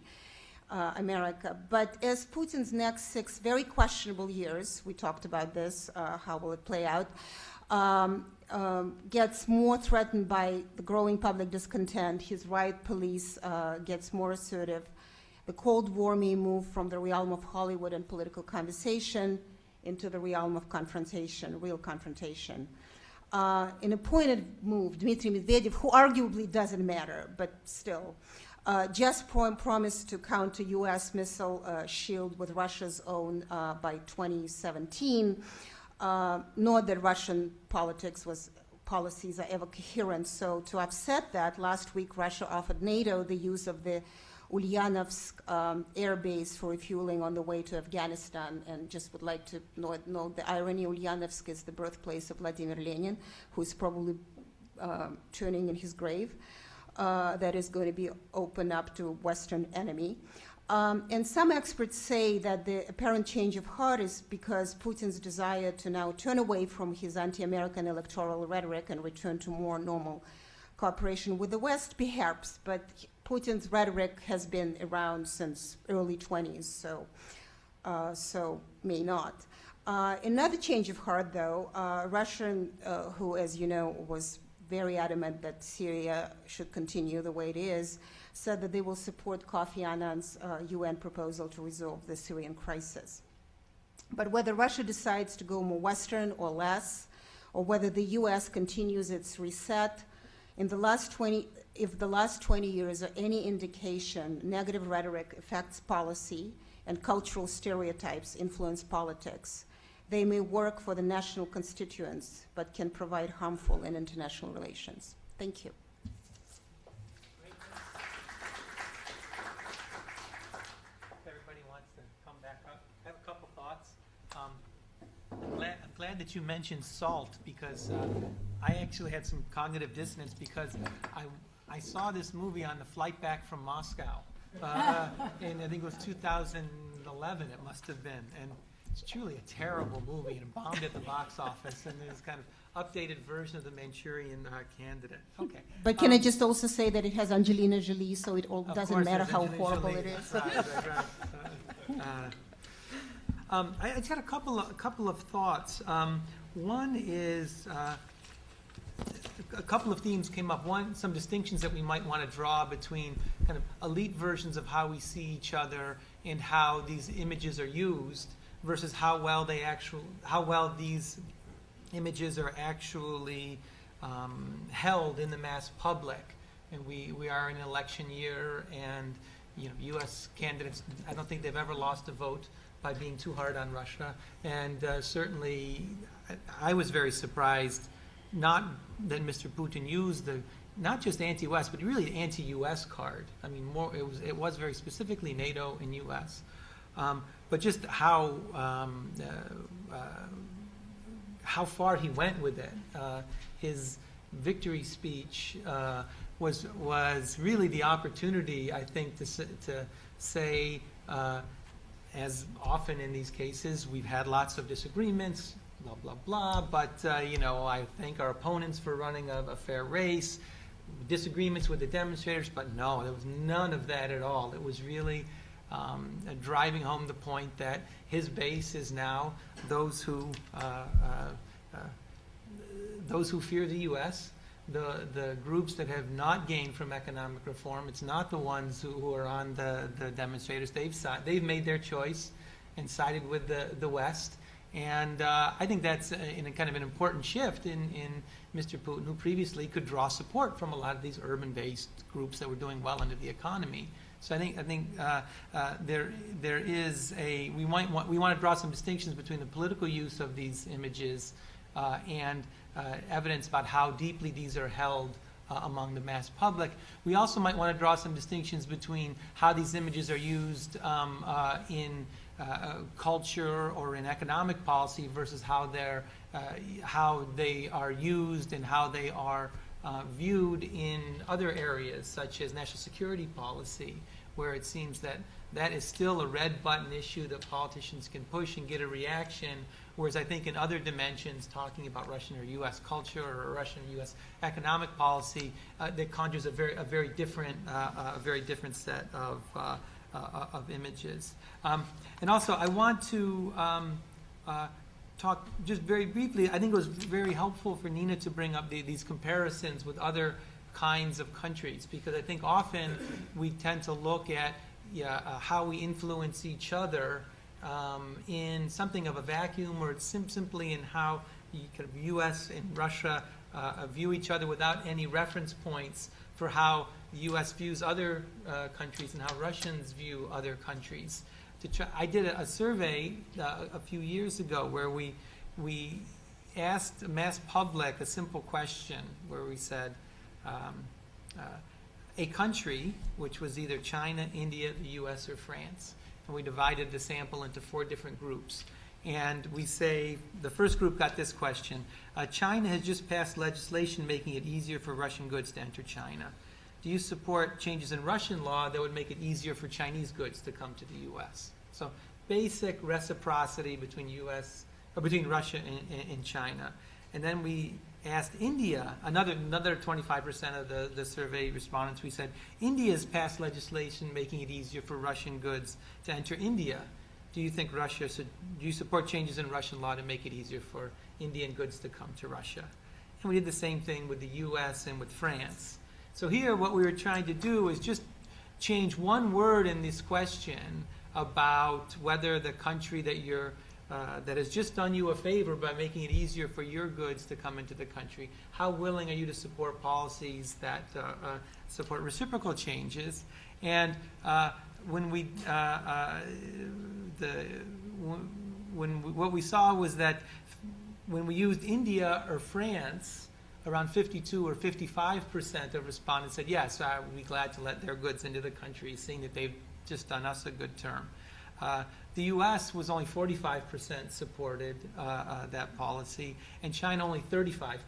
America. But as Putin's next 6 very questionable years, we talked about this, how will it play out, gets more threatened by the growing public discontent, his riot police gets more assertive, the Cold War may move from the realm of Hollywood and political conversation into the realm of confrontation, real confrontation. In a pointed move, Dmitry Medvedev, who arguably doesn't matter, but still, just promised to counter U.S. missile shield with Russia's own by 2017. Not that Russian policies are ever coherent. So to offset that, last week Russia offered NATO the use of the Ulyanovsk air base for refueling on the way to Afghanistan. And just would like to note the irony, Ulyanovsk is the birthplace of Vladimir Lenin, who is probably turning in his grave. That is going to be opened up to Western enemy. And some experts say that the apparent change of heart is because Putin's desire to now turn away from his anti-American electoral rhetoric and return to more normal cooperation with the West, perhaps, but Putin's rhetoric has been around since early 20s, so may not. Another change of heart, though, Russia, who, as you know, was very adamant that Syria should continue the way it is, said that they will support Kofi Annan's UN proposal to resolve the Syrian crisis. But whether Russia decides to go more Western or less, or whether the US continues its reset, if the last 20 years are any indication, negative rhetoric affects policy and cultural stereotypes influence politics. They may work for the national constituents, but can provide harmful in international relations. Thank you. Everybody wants to come back up. I have a couple thoughts. I'm glad that you mentioned SALT, because I actually had some cognitive dissonance because I saw this movie on the flight back from Moscow, and I think it was 2011 it must have been, and it's truly a terrible movie and bombed at the box office, and there's kind of updated version of the Manchurian Candidate. Okay. But can I just also say that it has Angelina Jolie, so it all doesn't matter how Angelina horrible Jolie. it is. Right. I just got a couple of thoughts. One is a couple of themes came up. One, some distinctions that we might want to draw between kind of elite versions of how we see each other in how these images are used versus how well these images are actually held in the mass public. And we are in an election year, and U.S. candidates, I don't think they've ever lost a vote by being too hard on Russia. And certainly, I was very surprised, not that Mr. Putin used the not just anti-West, but really anti-U.S. card. I mean, it was very specifically NATO and U.S. But just how far he went with it. His victory speech was really the opportunity, I think, to say, as often in these cases, we've had lots of disagreements, blah, blah, blah, but, I thank our opponents for running a fair race, disagreements with the demonstrators, but no, there was none of that at all. It was really driving home the point that his base is now those who fear the U.S., the groups that have not gained from economic reform. It's not the ones who are on the demonstrators. They've made their choice and sided with the West. And I think that's in a kind of an important shift in Mr. Putin, who previously could draw support from a lot of these urban-based groups that were doing well under the economy. So I think there is we want to draw some distinctions between the political use of these images and evidence about how deeply these are held among the mass public. We also might want to draw some distinctions between how these images are used in culture or in economic policy versus how they are used and how they are viewed in other areas, such as national security policy, where it seems that is still a red button issue that politicians can push and get a reaction, whereas I think in other dimensions, talking about Russian or U.S. culture or Russian or U.S. economic policy, that conjures a very different set of images. And also, I want to talk just very briefly. I think it was very helpful for Nina to bring up these comparisons with other kinds of countries, because I think often we tend to look at how we influence each other in something of a vacuum, or it's simply in how kind of U.S. and Russia view each other without any reference points for how the U.S. views other countries and how Russians view other countries. I did a survey a few years ago where we asked the mass public a simple question where we said, a country, which was either China, India, the U.S., or France, and we divided the sample into 4 different groups. And we say, the first group got this question: China has just passed legislation making it easier for Russian goods to enter China. Do you support changes in Russian law that would make it easier for Chinese goods to come to the U.S.? So basic reciprocity between Russia and China. And then we asked India, another 25% of the survey respondents, we said, India has passed legislation making it easier for Russian goods to enter India. Do you support changes in Russian law to make it easier for Indian goods to come to Russia? And we did the same thing with the U.S. and with France. So here what we were trying to do is just change one word in this question about whether the country that has just done you a favor by making it easier for your goods to come into the country, how willing are you to support policies that support reciprocal changes? And what we saw was that when we used India or France, around 52 or 55% of respondents said, yes, I would be glad to let their goods into the country, seeing that they've just done us a good turn. The U.S. was only 45% supported that policy, and China only 35%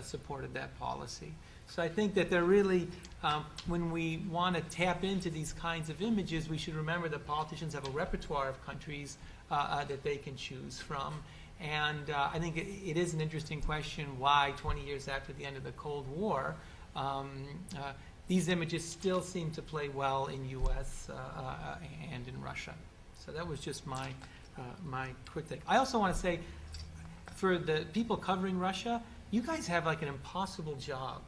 supported that policy. So I think that they're really, when we want to tap into these kinds of images, we should remember that politicians have a repertoire of countries that they can choose from. And I think it is an interesting question why 20 years after the end of the Cold War, these images still seem to play well in U.S. And in Russia. So that was just my quick thing. I also want to say, for the people covering Russia, you guys have like an impossible job.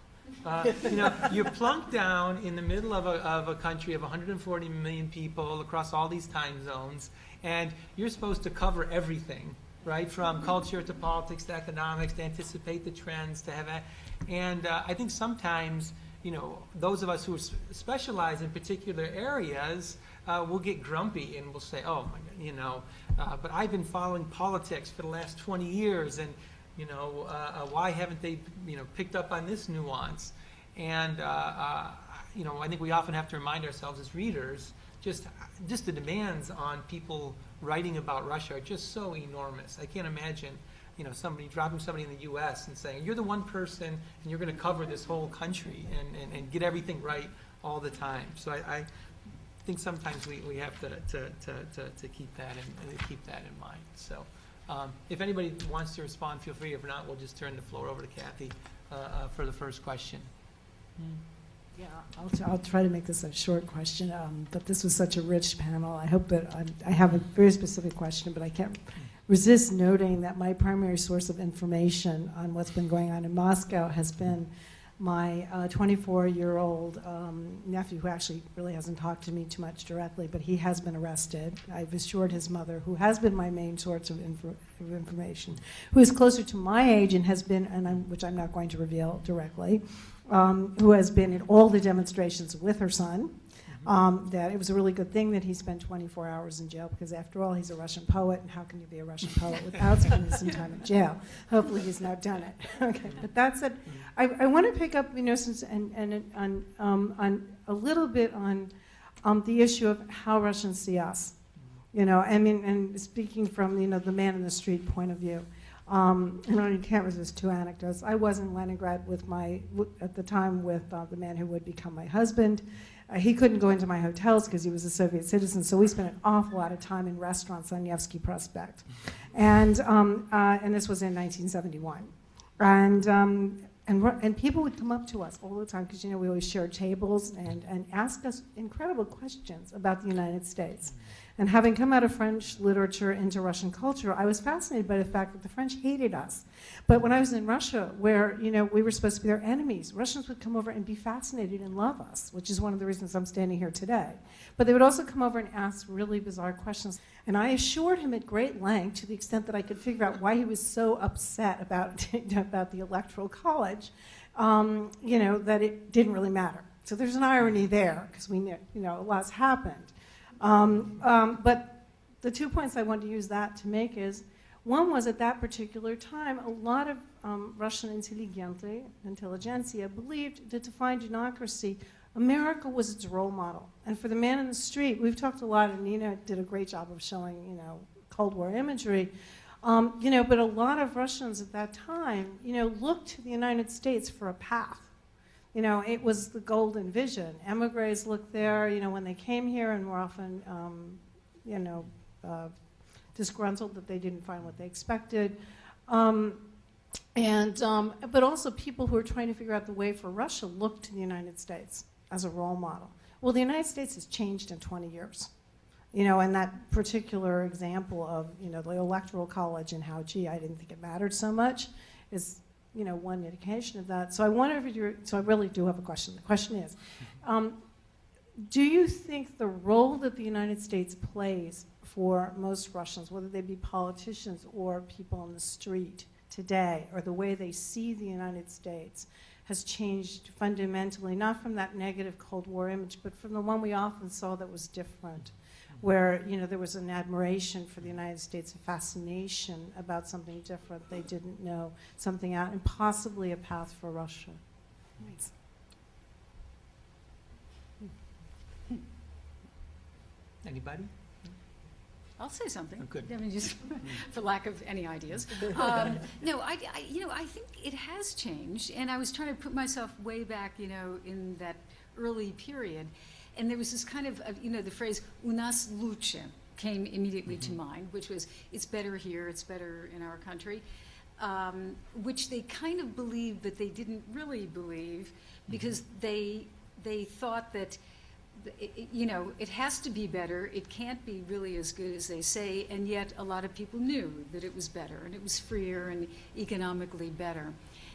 You're plunked down in the middle of a country of 140 million people across all these time zones, and you're supposed to cover everything, right? From culture to politics to economics, to anticipate the trends, to have, and I think sometimes, those of us who specialize in particular areas will get grumpy and we'll say, oh my God, but I've been following politics for the last 20 years, and why haven't they, picked up on this nuance? And I think we often have to remind ourselves as readers, just the demands on people writing about Russia are just so enormous. I can't imagine, somebody dropping somebody in the U.S. and saying, you're the one person and you're going to cover this whole country and get everything right all the time. So I think sometimes we have to keep that in mind. So if anybody wants to respond, feel free. If not, we'll just turn the floor over to Kathy for the first question. Yeah, I'll try to make this a short question, but this was such a rich panel. I hope that I have a very specific question, but I can't resist noting that my primary source of information on what's been going on in Moscow has been my 24-year-old nephew, who actually really hasn't talked to me too much directly, but he has been arrested. I've assured his mother, who has been my main source of information, who is closer to my age and has been, which I'm not going to reveal directly, who has been at all the demonstrations with her son, that it was a really good thing that he spent 24 hours in jail, because after all, he's a Russian poet, and how can you be a Russian poet without spending some time in jail? Hopefully he's now done it. Okay, but that said, I want to pick up, since on a little bit on the issue of how Russians see us. And speaking from the man in the street point of view. You can't resist two anecdotes. I was in Leningrad at the time with the man who would become my husband. He couldn't go into my hotels because he was a Soviet citizen, so we spent an awful lot of time in restaurants on Nevsky Prospect. And this was in 1971. And people would come up to us all the time, because we always shared tables, and ask us incredible questions about the United States. And having come out of French literature into Russian culture, I was fascinated by the fact that the French hated us. But when I was in Russia, where we were supposed to be their enemies, Russians would come over and be fascinated and love us, which is one of the reasons I'm standing here today. But they would also come over and ask really bizarre questions. And I assured him at great length, to the extent that I could figure out why he was so upset about the Electoral College, that it didn't really matter. So there's an irony there, because we knew, a lot's happened. But the 2 points I want to use that to make is, one was, at that particular time, a lot of Russian intelligentsia believed that to find democracy, America was its role model. And for the man in the street, we've talked a lot, and Nina did a great job of showing, Cold War imagery. But a lot of Russians at that time, looked to the United States for a path. It was the golden vision. Emigres looked there, when they came here, and were often, disgruntled that they didn't find what they expected. But also people who were trying to figure out the way for Russia looked to the United States as a role model. Well, the United States has changed in 20 years. And that particular example of, the Electoral College and how, I didn't think it mattered so much is, one indication of that. So I really do have a question. The question is, do you think the role that the United States plays for most Russians, whether they be politicians or people on the street today, or the way they see the United States, has changed fundamentally, not from that negative Cold War image, but from the one we often saw that was different, where there was an admiration for the United States, a fascination about something different they didn't know, something out, and possibly a path for Russia. Thanks. Anybody? I'll say something. Oh, good. I mean, just for lack of any ideas. No, I think it has changed, and I was trying to put myself way back, in that early period, and there was this kind of, the phrase "u nas luche" came immediately to mind, which was, it's better here, it's better in our country, which they kind of believed, but they didn't really believe, because they thought that, it has to be better, it can't be really as good as they say, and yet a lot of people knew that it was better, and it was freer and economically better.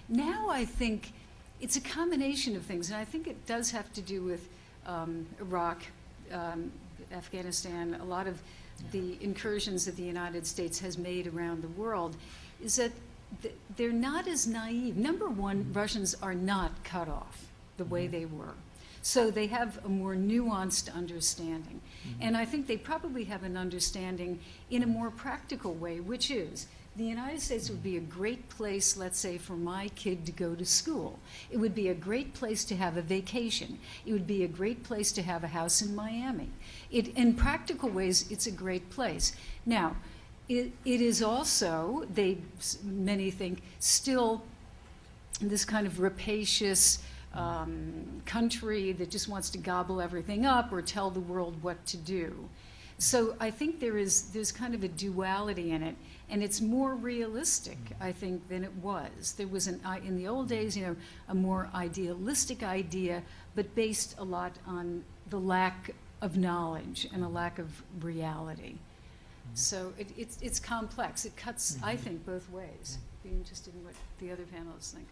Now I think it's a combination of things, and I think it does have to do with Iraq, Afghanistan, a lot of the incursions that the United States has made around the world, is that they're not as naive. Number one, Russians are not cut off the way they were. So they have a more nuanced understanding. And I think they probably have an understanding in a more practical way, which is the United States would be a great place, let's say, for my kid to go to school. It would be a great place to have a vacation. It would be a great place to have a house in Miami. In practical ways, it's a great place. Now, it is also, many think, still this kind of rapacious country that just wants to gobble everything up or tell the world what to do. So I think there's kind of a duality in it, and it's more realistic, I think, than it was. There was in the old days, a more idealistic idea, but based a lot on the lack of knowledge and a lack of reality. So it's complex. It cuts, I think, both ways. Be interested in what the other panelists think.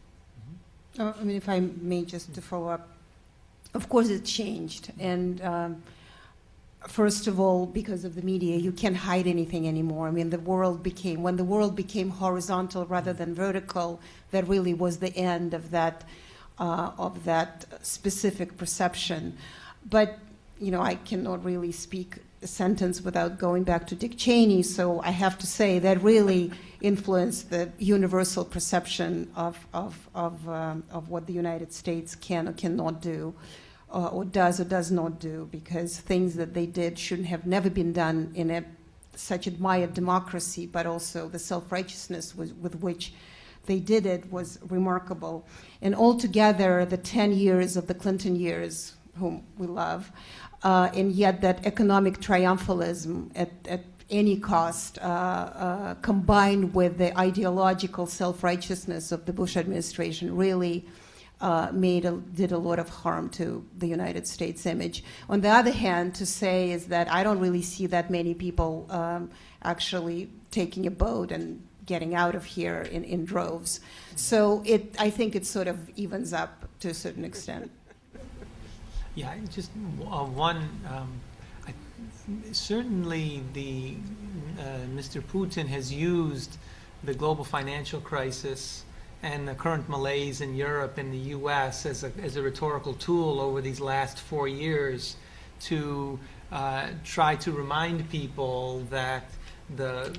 I mean, if I may, just to follow up, of course it changed. And first of all, because of the media, you can't hide anything anymore. I mean, when the world became horizontal rather than vertical, that really was the end of that specific perception. But, I cannot really speak a sentence without going back to Dick Cheney, so I have to say that really influenced the universal perception of what the United States can or cannot do, or does not do, because things that they did shouldn't have never been done in such admired democracy, but also the self-righteousness with which they did it was remarkable. And altogether, the 10 years of the Clinton years, whom we love, and yet that economic triumphalism at any cost, combined with the ideological self-righteousness of the Bush administration, really did a lot of harm to the United States image. On the other hand, to say is that I don't really see that many people actually taking a boat and getting out of here in droves. So I think it sort of evens up to a certain extent. Yeah, just one. Certainly, Mr. Putin has used the global financial crisis and the current malaise in Europe and the U.S. as a rhetorical tool over these last 4 years to try to remind people that the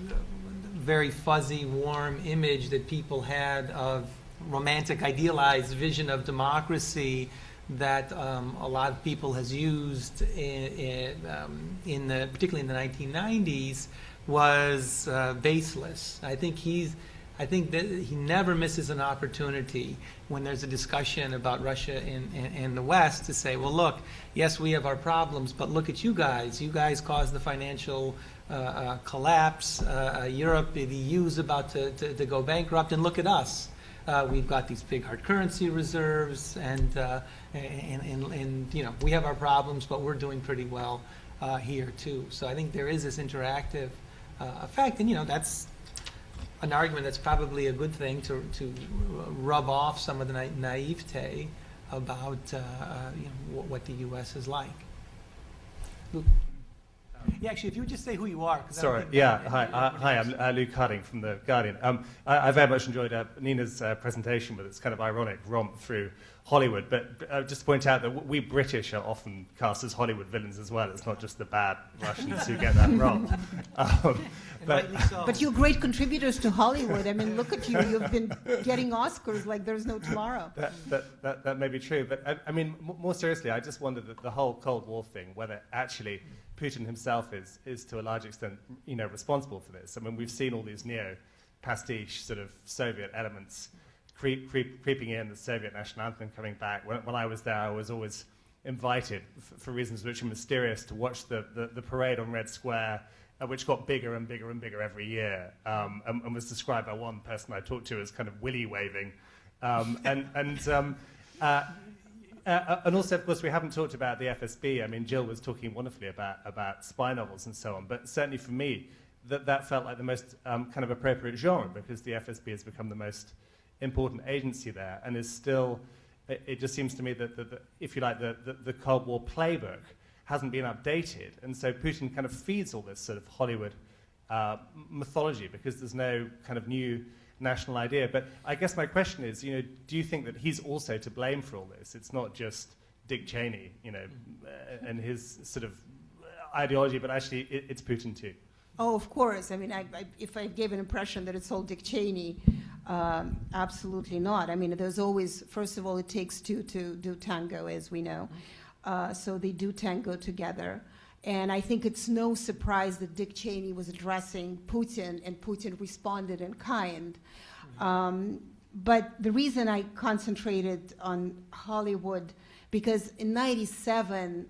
very fuzzy, warm image that people had of romantic, idealized vision of democracy that a lot of people has used particularly in the 1990s was baseless. I think that he never misses an opportunity when there's a discussion about Russia and the West to say, well, look, yes, we have our problems, but look at you guys. You guys caused the financial collapse. Europe, the EU's about to go bankrupt, and look at us. We've got these big hard currency reserves, and we have our problems, but we're doing pretty well here too. So I think there is this interactive effect, and that's an argument that's probably a good thing to rub off some of the naivete about what the U.S. is like. Yeah, actually, if you would just say who you are. Sorry, yeah, hi, I'm Luke Harding from The Guardian. I very much enjoyed Nina's presentation with its kind of ironic romp through Hollywood, but just to point out that we British are often cast as Hollywood villains as well. It's not just the bad Russians who get that wrong. But you're great contributors to Hollywood. I mean, look at you. You've been getting Oscars like there's no tomorrow. That may be true, but I mean, more seriously, I just wondered that the whole Cold War thing, whether actually Putin himself is to a large extent, responsible for this. I mean, we've seen all these neo-pastiche sort of Soviet elements creeping in, the Soviet national anthem coming back. When I was there, I was always invited, for reasons which are mysterious, to watch the parade on Red Square, which got bigger and bigger and bigger every year, and was described by one person I talked to as kind of willy waving. And also, of course, we haven't talked about the FSB. I mean, Jill was talking wonderfully about spy novels and so on, but certainly for me, that felt like the most kind of appropriate genre, because the FSB has become the most important agency there and is still it just seems to me that if you like, the Cold War playbook hasn't been updated, and so Putin kind of feeds all this sort of Hollywood mythology because there's no kind of new national idea. But I guess my question is, do you think that he's also to blame for all this? It's not just Dick Cheney, and his sort of ideology, but actually it's Putin too. Oh, of course. I mean, if I gave an impression that it's all Dick Cheney, absolutely not. I mean, there's always, first of all, it takes two to do tango, as we know. So they do tango together. And I think it's no surprise that Dick Cheney was addressing Putin, and Putin responded in kind. But the reason I concentrated on Hollywood, because in '97,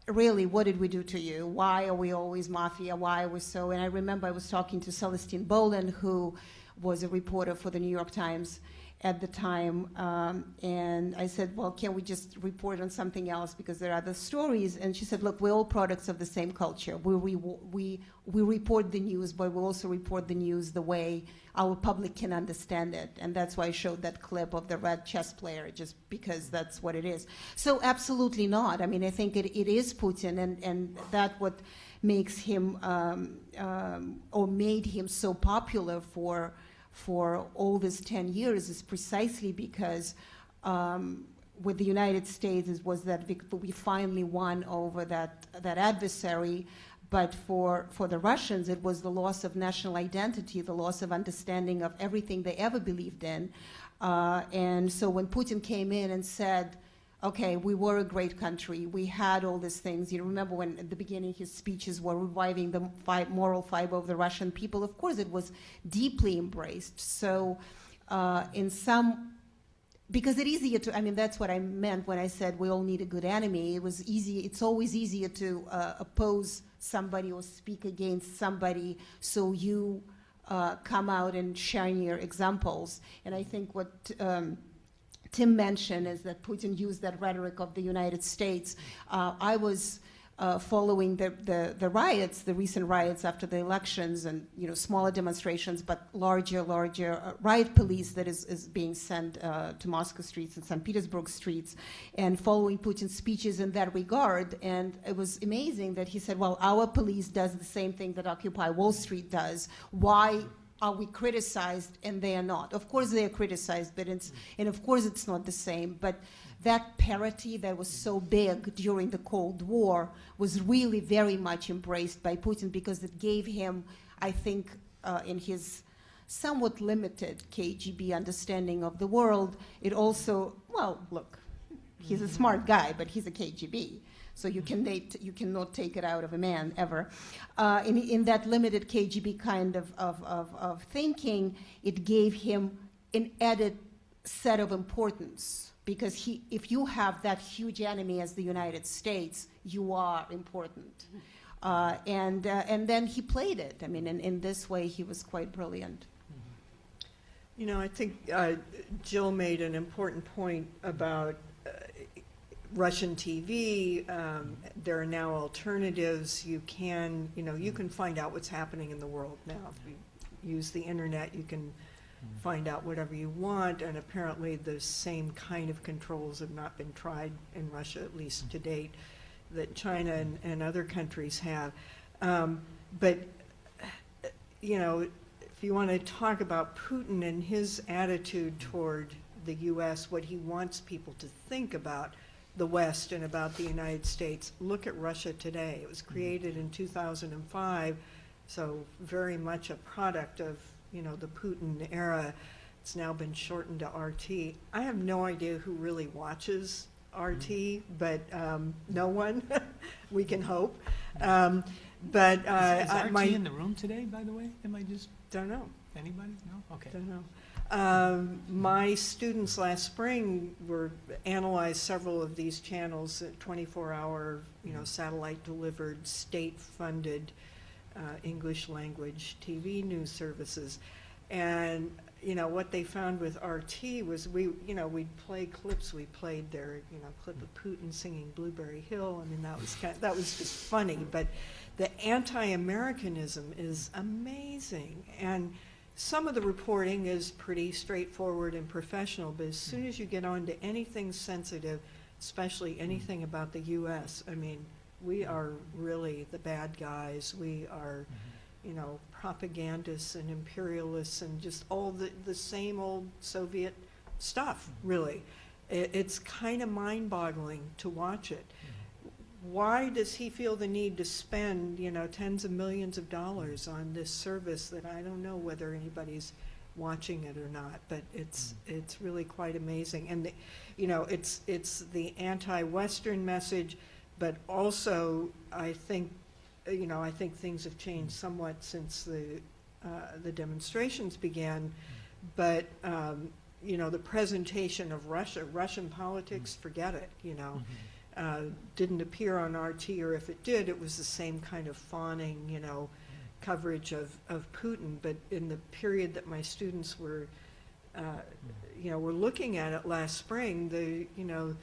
really, what did we do to you? Why are we always mafia? Why are we so? And I remember I was talking to Celestine Boland, who was a reporter for the New York Times at the time, and I said, well, can we just report on something else because there are other stories? And she said, look, we're all products of the same culture. We report the news, but we also report the news the way our public can understand it. And that's why I showed that clip of the red chess player, just because that's what it is. So absolutely not. I mean, I think it is Putin, and that what makes him, or made him so popular for all these 10 years is precisely because with the United States was that we finally won over that adversary, but for the Russians it was the loss of national identity, the loss of understanding of everything they ever believed in. And so when Putin came in and said, okay, we were a great country, we had all these things. You remember when at the beginning his speeches were reviving the moral fiber of the Russian people. Of course, it was deeply embraced. So because it's easier to, I mean, that's what I meant when I said we all need a good enemy. It was easy, it's always easier to oppose somebody or speak against somebody, so you come out and shine your examples. And I think what Tim mentioned is that Putin used that rhetoric of the United States. I was following the riots, the recent riots after the elections, and smaller demonstrations, but larger riot police that is being sent to Moscow streets and St. Petersburg streets, and following Putin's speeches in that regard. And it was amazing that he said, well, our police does the same thing that Occupy Wall Street does. Why are we criticized and they are not? Of course they are criticized, but and of course it's not the same. But that parity that was so big during the Cold War was really very much embraced by Putin, because it gave him, I think, in his somewhat limited KGB understanding of the world, it also, well, look, he's a smart guy, but he's a KGB. So you cannot take it out of a man ever. In that limited KGB kind of thinking, it gave him an added set of importance, because if you have that huge enemy as the United States, you are important. And then he played it. I mean, in this way, he was quite brilliant. I think Jill made an important point about Russian TV. There are now alternatives. You can find out what's happening in the world now. If you use the internet, you can find out whatever you want, and apparently the same kind of controls have not been tried in Russia, at least to date, that China and other countries have. But if you want to talk about Putin and his attitude toward the U.S., what he wants people to think about the West and about the United States, look at Russia today. It was created in 2005, so very much a product of the Putin era. It's now been shortened to RT. I have no idea who really watches RT, but no one. We can hope. But is RT in the room today, by the way? Am I just don't know. Anybody? No. Okay. Don't know. My students last spring analyzed several of these channels, 24-hour, satellite-delivered, state-funded English language TV news services, and what they found with RT was we'd play clips. We played their clip of Putin singing Blueberry Hill. I mean, that was just funny, but the anti-Americanism is amazing, and some of the reporting is pretty straightforward and professional, but as soon as you get on to anything sensitive, especially anything about the U.S., I mean, we are really the bad guys. We are, you know, propagandists and imperialists and just all the same old Soviet stuff, really. It's kind of mind-boggling to watch it. Why does he feel the need to spend, you know, tens of millions of dollars on this service that I don't know whether anybody's watching it or not, but it's really quite amazing. And you know, it's the anti-Western message, but also I think, you know, I think things have changed somewhat since the demonstrations began, but you know, the presentation of Russian politics, forget it, you know. Didn't appear on RT, or if it did, it was the same kind of fawning, you know, coverage of Putin. But in the period that my students were, you know, were looking at it last spring, you know,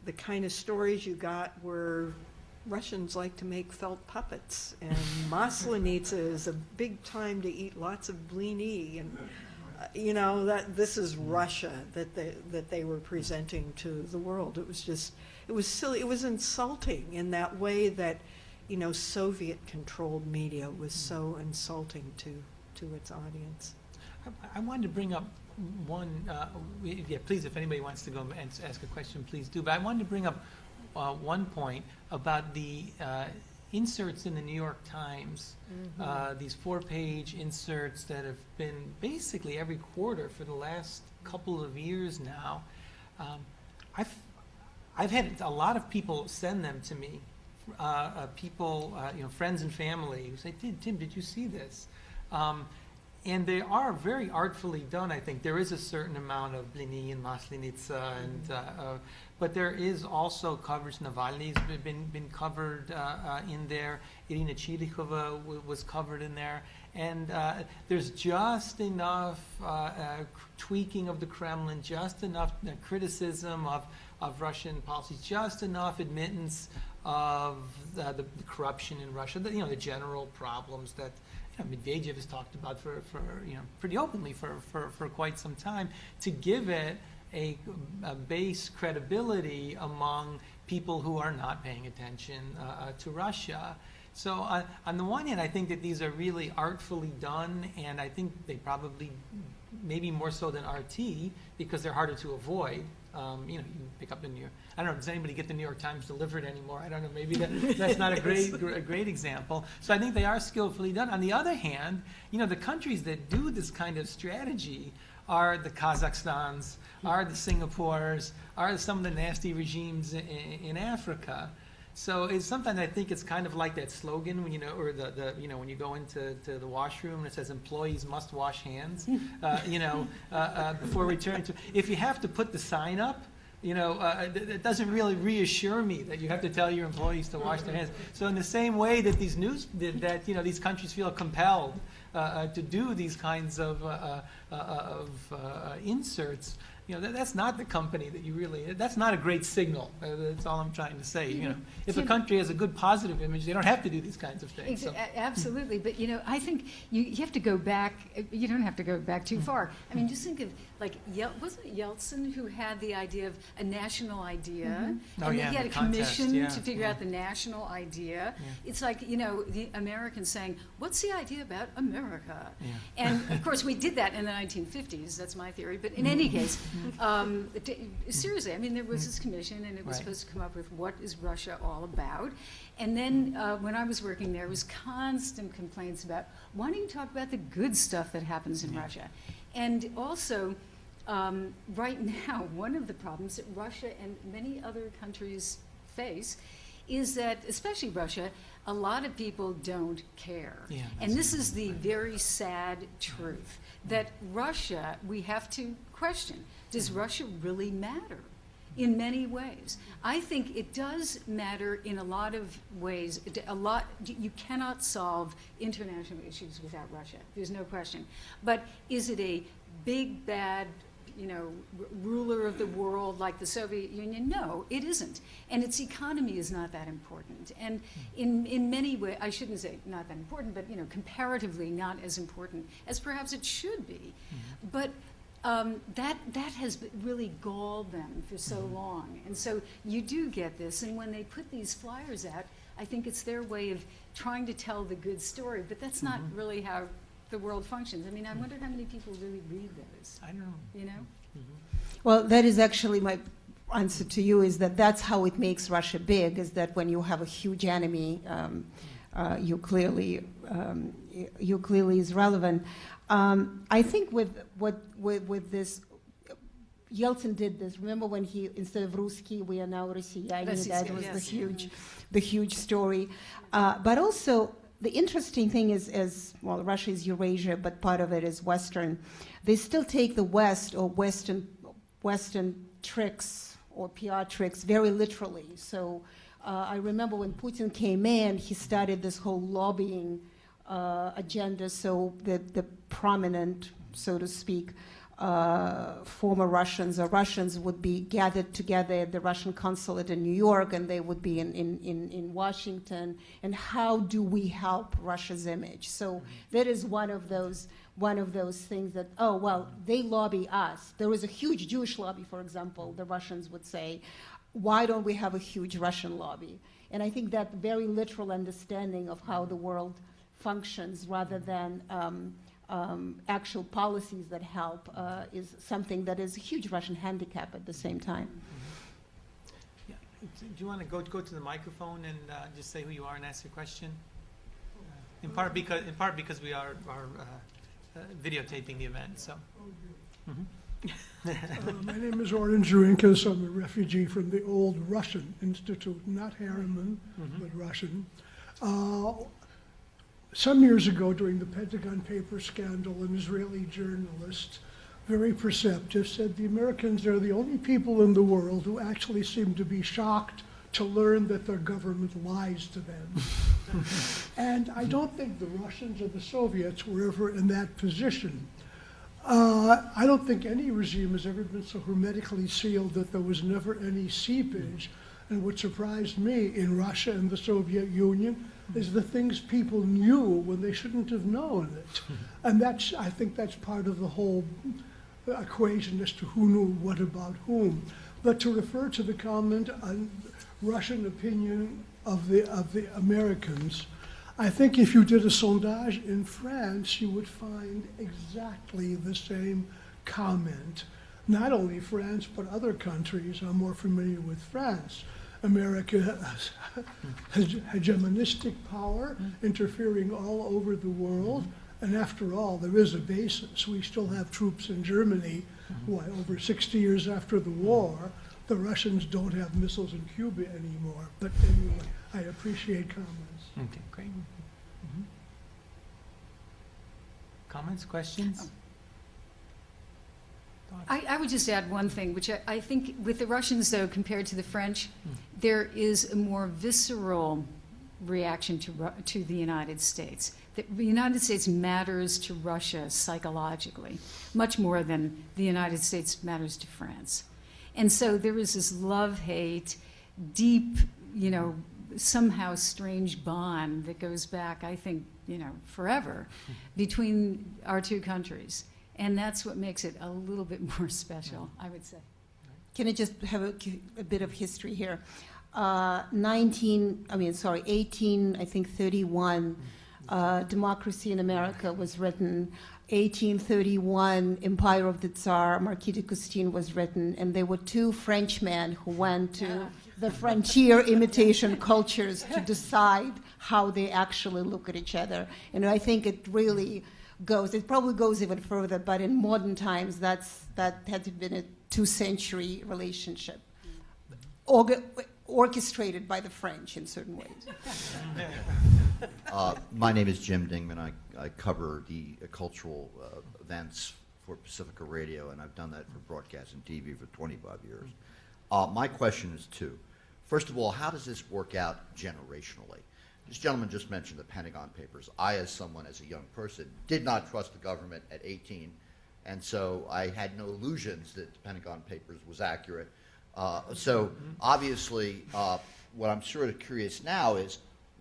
the kind of stories you got were Russians like to make felt puppets, and Maslenitsa is a big time to eat lots of blini, and you know, that this is Russia that they were presenting to the world. It was just, it was silly. It was insulting in that way that, you know, Soviet-controlled media was so insulting to its audience. I wanted to bring up one, yeah, please, if anybody wants to go and ask a question, please do. But I wanted to bring up one point about the inserts in the New York Times, these 4-page inserts that have been basically every quarter for the last couple of years now. I've had a lot of people send them to me, people, you know, friends and family who say, Tim, did you see this? And they are very artfully done, I think. There is a certain amount of Blini and Maslenitsa, and but there is also coverage. Navalny's been covered in there. Irina Chirikhova was covered in there. And there's just enough tweaking of the Kremlin, just enough criticism of Russian policies, just enough admittance of the corruption in Russia, you know, the general problems that Medvedev has talked about for you know, pretty openly for quite some time, to give it a base credibility among people who are not paying attention to Russia. So on the one hand, I think that these are really artfully done, and I think they probably, maybe more so than RT, because they're harder to avoid. You know, you pick up the New York. I don't know. Does anybody get the New York Times delivered anymore? I don't know. Maybe that's not a great example. So I think they are skillfully done. On the other hand, you know, the countries that do this kind of strategy are the Kazakhstans, are the Singapores, are some of the nasty regimes in Africa. So it's sometimes I think it's kind of like that slogan when, you know, or the you know, when you go into the washroom and it says employees must wash hands, you know, before returning to. If you have to put the sign up, you know, it doesn't really reassure me that you have to tell your employees to wash their hands. So in the same way that these you know, these countries feel compelled to do these kinds of inserts. You know, that's not the company that you really, that's not a great signal. That's all I'm trying to say. You know, if a country has a good positive image, they don't have to do these kinds of things. So. Absolutely, but you know, I think you have to go back, you don't have to go back too far. I mean, just think of, like, wasn't it Yeltsin who had the idea of a national idea? And he had a commission to figure out the national idea. It's like, you know, the Americans saying, what's the idea about America? And of course we did that in the 1950s, that's my theory, but in any case, seriously, I mean, there was this commission, and it was supposed to come up with what is Russia all about. And then when I was working there was constant complaints about, why don't you talk about the good stuff that happens in Russia? And also, right now, one of the problems that Russia and many other countries face is that, especially Russia, a lot of people don't care. And this is the very sad truth, that Russia, we have to question, does Russia really matter? In many ways. I think it does matter in a lot of ways. You cannot solve international issues without Russia. There's no question. But is it a big, bad, ruler of the world like the Soviet Union. No, it isn't. And its economy is not that important. And in many ways, I shouldn't say not that important, but comparatively not as important as perhaps it should be. But that has really galled them for so long. And so you do get this, and when they put these flyers out, I think it's their way of trying to tell the good story, but that's not really how the world functions. I mean, I wonder how many people really read those. I don't know. Well, that is actually my answer to you, is that that's how it makes Russia big, is that when you have a huge enemy, you clearly is relevant. I think with this, Yeltsin did this. Remember when he, instead of Ruski, we are now Россияне. That was the huge story. But also, the interesting thing is, well, Russia is Eurasia, but part of it is Western. They still take the West or Western tricks or PR tricks very literally. So I remember when Putin came in, he started this whole lobbying agenda. So the prominent, so to speak, former Russians or Russians would be gathered together at the Russian consulate in New York, and they would be in Washington. And how do we help Russia's image? So that is one of those things that, oh, well, they lobby us. There is a huge Jewish lobby, for example. The Russians would say, why don't we have a huge Russian lobby? And I think that very literal understanding of how the world functions rather than actual policies that help is something that is a huge Russian handicap at the same time. Yeah. Do you want to go to the microphone and just say who you are and ask your question? In part because we are videotaping the event. So. My name is Oren Zhurinkas. I'm a refugee from the old Russian Institute, not Harriman, but Russian. Some years ago, during the Pentagon paper scandal, an Israeli journalist, very perceptive, said the Americans are the only people in the world who actually seem to be shocked to learn that their government lies to them. And I don't think the Russians or the Soviets were ever in that position. I don't think any regime has ever been so hermetically sealed that there was never any seepage. And what surprised me in Russia and the Soviet Union is the things people knew when they shouldn't have known it. And I think that's part of the whole equation as to who knew what about whom. But to refer to the comment on Russian opinion of the Americans, I think if you did a sondage in France, you would find exactly the same comment. Not only France, but other countries are more familiar with France. America has hegemonistic power, interfering all over the world. And after all, there is a basis. We still have troops in Germany, over 60 years after the war. The Russians don't have missiles in Cuba anymore. But anyway, I appreciate comments. Okay, great. Comments, questions? I would just add one thing, which I think with the Russians, though, compared to the French, there is a more visceral reaction to the United States. The United States matters to Russia psychologically, much more than the United States matters to France. And so there is this love-hate, deep, somehow strange bond that goes back, I think, forever between our two countries. And that's what makes it a little bit more special, I would say. Can I just have a bit of history here? 1831, Democracy in America was written. 1831, Empire of the Tsar, Marquis de Custine was written, and there were two Frenchmen who went to the frontier imitation cultures to decide how they actually look at each other. And I think it really it probably goes even further, but in modern times, that had been a 2-century relationship, orchestrated by the French in certain ways. My name is Jim Dingman. I cover the cultural events for Pacifica Radio, and I've done that for broadcast and TV for 25 years. My question is two. First of all, how does this work out generationally? This gentleman just mentioned the Pentagon Papers. I, as a young person, did not trust the government at 18 And so I had no illusions that the Pentagon Papers was accurate. So obviously, what I'm sort of curious now is,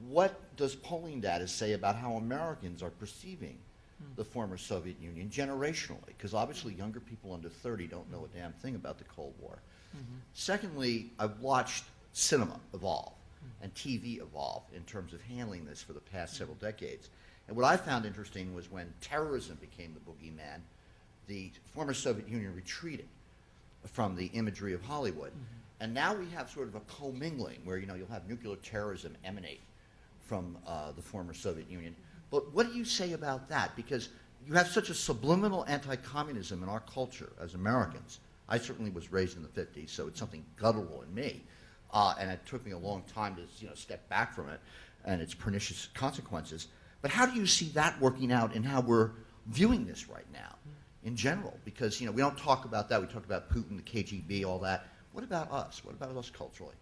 what does polling data say about how Americans are perceiving the former Soviet Union generationally? Because obviously younger people under 30 don't know a damn thing about the Cold War. Secondly, I've watched cinema evolve and TV evolve in terms of handling this for the past several decades. And what I found interesting was when terrorism became the boogeyman, the former Soviet Union retreated from the imagery of Hollywood. And now we have sort of a commingling where, you'll have nuclear terrorism emanate from the former Soviet Union. But what do you say about that? Because you have such a subliminal anti-communism in our culture as Americans. I certainly was raised in the 50s, so it's something guttural in me. And it took me a long time to step back from it and its pernicious consequences. But how do you see that working out in how we're viewing this right now in general? Because we don't talk about that. We talk about Putin, the KGB, all that. What about us? What about us culturally?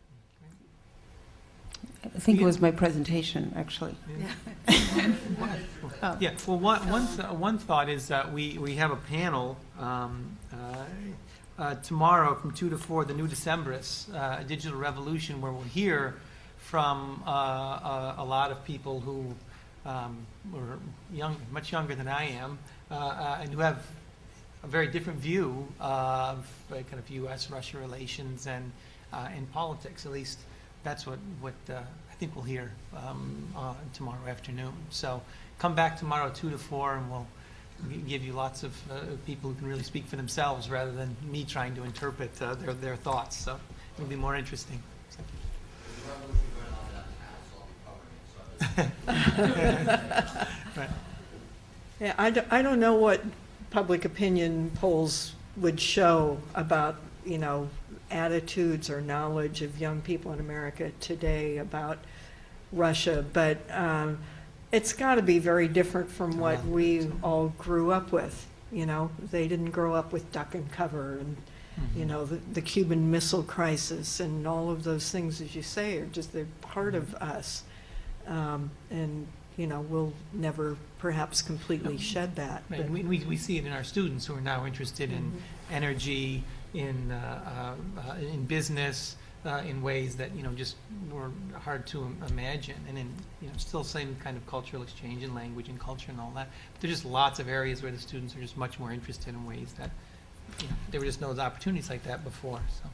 I think it was my presentation, actually. Yeah. Well, one thought is that we have a panel tomorrow from 2 to 4, the New Decemberists, a digital revolution, where we'll hear from a lot of people who were much younger than I am, and who have a very different view of kind of U.S.-Russia relations and in politics. At least that's what I think we'll hear tomorrow afternoon. So come back tomorrow 2 to 4, and we'll give you lots of people who can really speak for themselves rather than me trying to interpret their thoughts. So it'll be more interesting. Right. Yeah, I don't know what public opinion polls would show about, attitudes or knowledge of young people in America today about Russia, but it's got to be very different from what we all grew up with. They didn't grow up with duck and cover and, the Cuban Missile Crisis and all of those things, as you say, are just, they're part of us. And we'll never perhaps completely shed that. Right. And we see it in our students who are now interested in energy, in business, in ways that just were hard to imagine, and in still same kind of cultural exchange and language and culture and all that. But there's just lots of areas where the students are just much more interested in ways that there were just no opportunities like that before. So.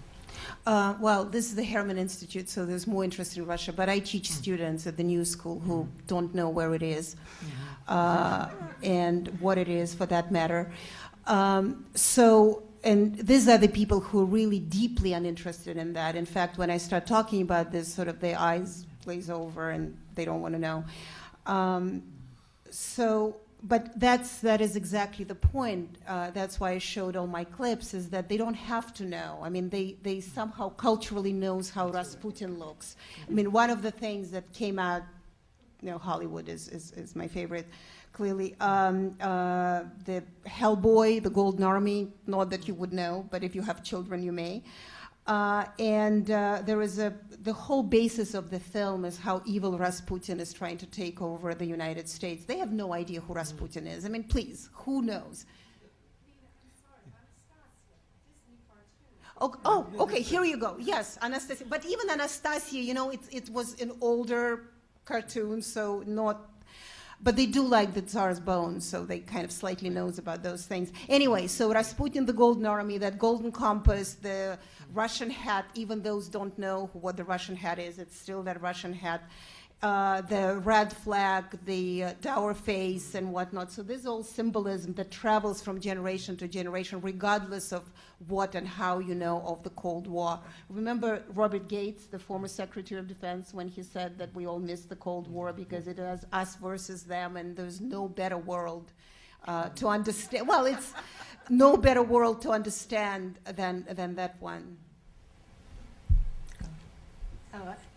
Well, this is the Harriman Institute, so there's more interest in Russia, but I teach students at the new school who don't know where it is and what it is, for that matter. And these are the people who are really deeply uninterested in that. In fact, when I start talking about this, sort of their eyes glaze over and they don't want to know. But that is exactly the point. That's why I showed all my clips, is that they don't have to know. I mean, they somehow culturally knows how Rasputin looks. I mean, one of the things that came out, Hollywood is my favorite, clearly. The Hellboy, the Golden Army, not that you would know, but if you have children, you may. There is the whole basis of the film is how evil Rasputin is trying to take over the United States. They have no idea who Rasputin is. I mean, please, who knows? Oh, okay, here you go. Yes, Anastasia. But even Anastasia, it was an older cartoon, so not... But they do like the Tsar's bones, so they kind of slightly knows about those things. Anyway, so Rasputin, the Golden Army, that golden compass, the Russian hat, even those don't know what the Russian hat is, it's still that Russian hat. The red flag, the dour face and whatnot. So this is all symbolism that travels from generation to generation, regardless of what and how you know of the Cold War. Remember Robert Gates, the former Secretary of Defense, when he said that we all miss the Cold War because it was us versus them and there's no better world to understand. Well, it's no better world to understand than that one.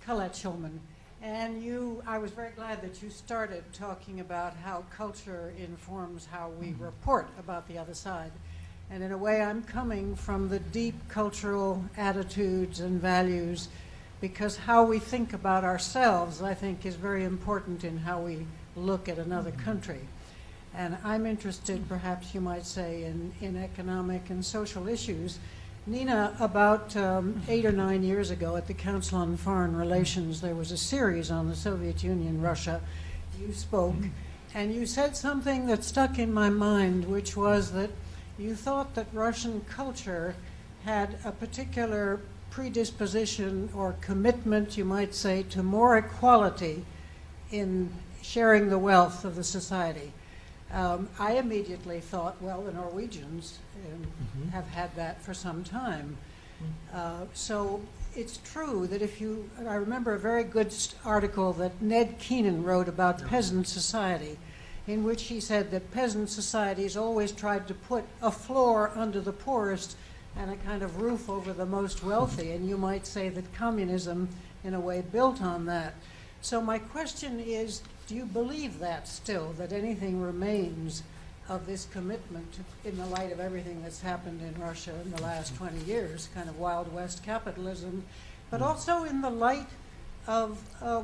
Colette Schulman. And I was very glad that you started talking about how culture informs how we report about the other side. And in a way, I'm coming from the deep cultural attitudes and values, because how we think about ourselves, I think, is very important in how we look at another country. And I'm interested, perhaps you might say, in economic and social issues. Nina, about 8 or 9 years ago at the Council on Foreign Relations, there was a series on the Soviet Union, Russia. You spoke, and you said something that stuck in my mind, which was that you thought that Russian culture had a particular predisposition or commitment, you might say, to more equality in sharing the wealth of the society. I immediately thought, well, the Norwegians have had that for some time. So it's true that I remember a very good article that Ned Keenan wrote about peasant society, in which he said that peasant societies always tried to put a floor under the poorest and a kind of roof over the most wealthy, and you might say that communism, in a way, built on that. So my question is, do you believe that still, that anything remains of this commitment in the light of everything that's happened in Russia in the last 20 years, kind of Wild West capitalism, but also in the light of